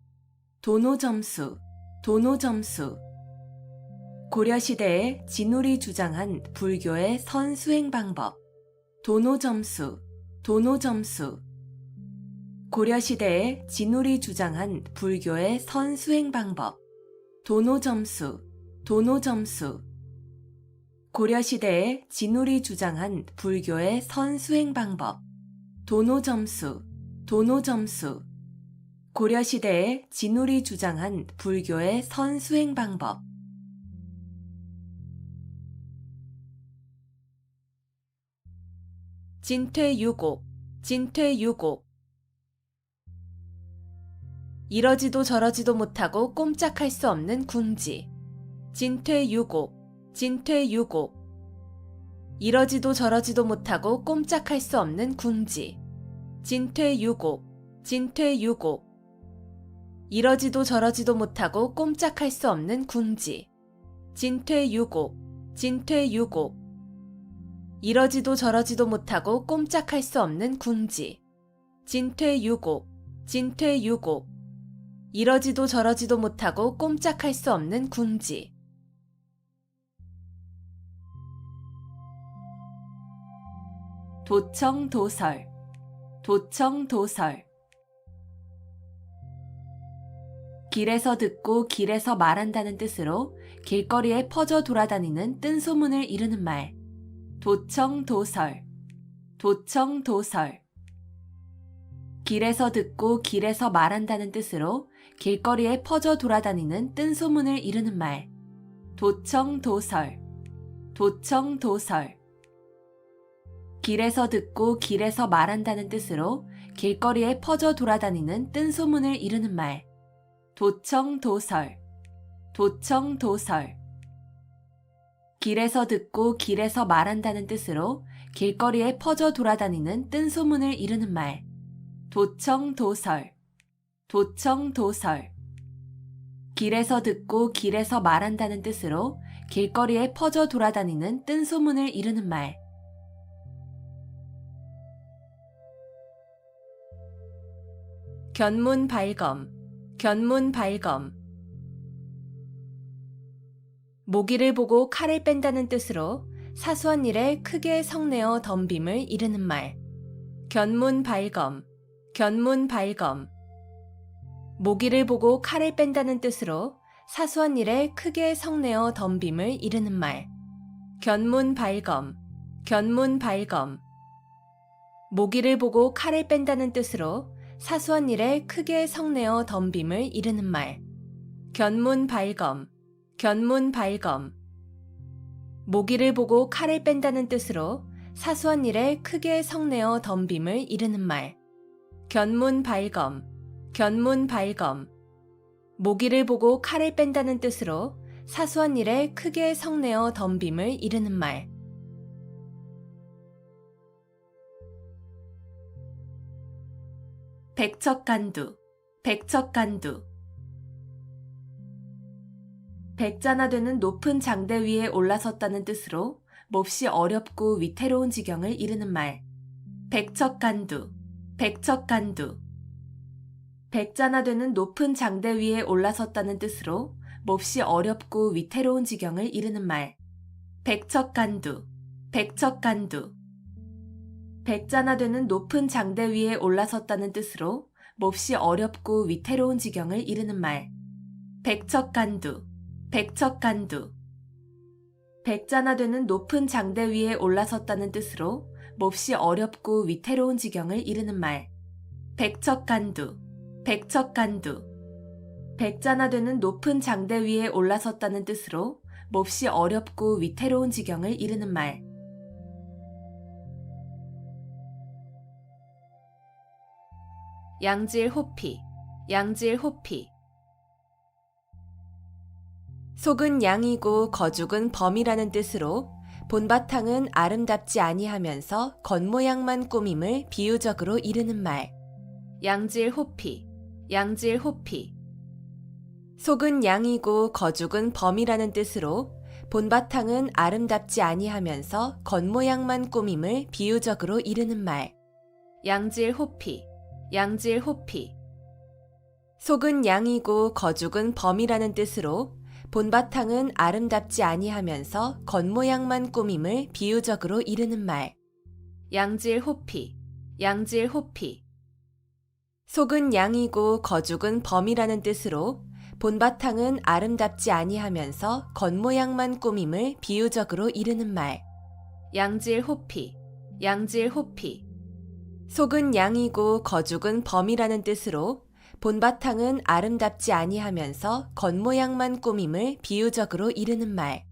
도노점수, 도노점수. 고려시대에 진울이 주장한 불교의 선수행 방법. 도노점수, 도노점수. 고려시대에 진울이 주장한 불교의 선수행 방법. 도노점수, 도노점수. 고려시대에 진울이 주장한 불교의 선수행 방법. 도노점수, 도노점수. 고려시대에 진울이 주장한 불교의 선수행 방법. 진퇴유곡, 진퇴유곡. 이러지도 저러지도 못하고 꼼짝할 수 없는 궁지. 진퇴유곡, 진퇴유곡. 이러지도 저러지도 못하고 꼼짝할 수 없는 궁지. 진퇴유곡, 진퇴유곡. 이러지도 저러지도 못하고 꼼짝할 수 없는 궁지. 진퇴유곡, 진퇴유곡. 이러지도 저러지도 못하고 꼼짝할 수 없는 궁지. 진퇴유곡, 진퇴유곡. 이러지도 저러지도 못하고 꼼짝할 수 없는 궁지. 도청도설, 도청도설. 길에서 듣고 길에서 말한다는 뜻으로 길거리에 퍼져 돌아다니는 뜬소문을 이루는 말. 도청도설, 도청도설. 길에서 듣고 길에서 말한다는 뜻으로 길거리에 퍼져 돌아다니는 뜬소문을 이루는 말. 도청도설, 도청도설. 길에서 듣고 길에서 말한다는 뜻으로 길거리에 퍼져 돌아다니는 뜬소문을 이루는 말. 도청도설, 도청도설. 길에서 듣고 길에서 말한다는 뜻으로 길거리에 퍼져 돌아다니는 뜬소문을 이루는 말. 도청도설, 도청도설. 길에서 듣고 길에서 말한다는 뜻으로 길거리에 퍼져 돌아다니는 뜬소문을 이루는 말. 견문발검, 견문발검. 모기를 보고 칼을 뺀다는 뜻으로 사소한 일에 크게 성내어 덤빔을 이르는 말. 견문발검, 견문발검. 모기를 보고 칼을 뺀다는 뜻으로 사소한 일에 크게 성내어 덤빔을 이르는 말. 견문발검, 견문발검. 모기를 보고 칼을 뺀다는 뜻으로 사소한 일에 크게 성내어 덤빔을 이르는 말. 견문발검, 견문발검. 모기를 보고 칼을 뺀다는 뜻으로 사소한 일에 크게 성내어 덤빔을 이르는 말. 견문발검, 견문발검. 모기를 보고 칼을 뺀다는 뜻으로 사소한 일에 크게 성내어 덤빔을 이르는 말. 백척간두, 백척간두. 백자나 되는 높은 장대 위에 올라섰다는 뜻으로 몹시 어렵고 위태로운 지경을 이르는 말. 백척간두, 백척간두. 백자나 되는 높은 장대 위에 올라섰다는 뜻으로 몹시 어렵고 위태로운 지경을 이르는 말. 백척간두, 백척간두. 백자나 되는 높은 장대 위에 올라섰다는 뜻으로 몹시 어렵고 위태로운 지경을 이르는 말. 백척간두, 백척간두. 백자나 되는 높은 장대 위에 올라섰다는 뜻으로 몹시 어렵고 위태로운 지경을 이르는 말. 백척간두, 백척간두. 백자나 되는 높은 장대 위에 올라섰다는 뜻으로 몹시 어렵고 위태로운 지경을 이르는 말. 양질호피, 양질호피. 속은 양이고 거죽은 범이라는 뜻으로 본바탕은 아름답지 아니하면서 겉모양만 꾸밈을 비유적으로 이르는 말. 양질호피, 양질호피. 속은 양이고 거죽은 범이라는 뜻으로 본바탕은 아름답지 아니하면서 겉모양만 꾸밈을 비유적으로 이르는 말. 양질호피, 양질호피. 속은 양이고 거죽은 범이라는 뜻으로 본바탕은 아름답지 아니하면서 겉모양만 꾸밈을 비유적으로 이르는 말. 양질호피, 양질호피. 속은 양이고 거죽은 범이라는 뜻으로 본바탕은 아름답지 아니하면서 겉모양만 꾸밈을 비유적으로 이르는 말. 양질호피, 양질호피. 속은 양이고 거죽은 범이라는 뜻으로 본바탕은 아름답지 아니하면서 겉모양만 꾸밈을 비유적으로 이르는 말.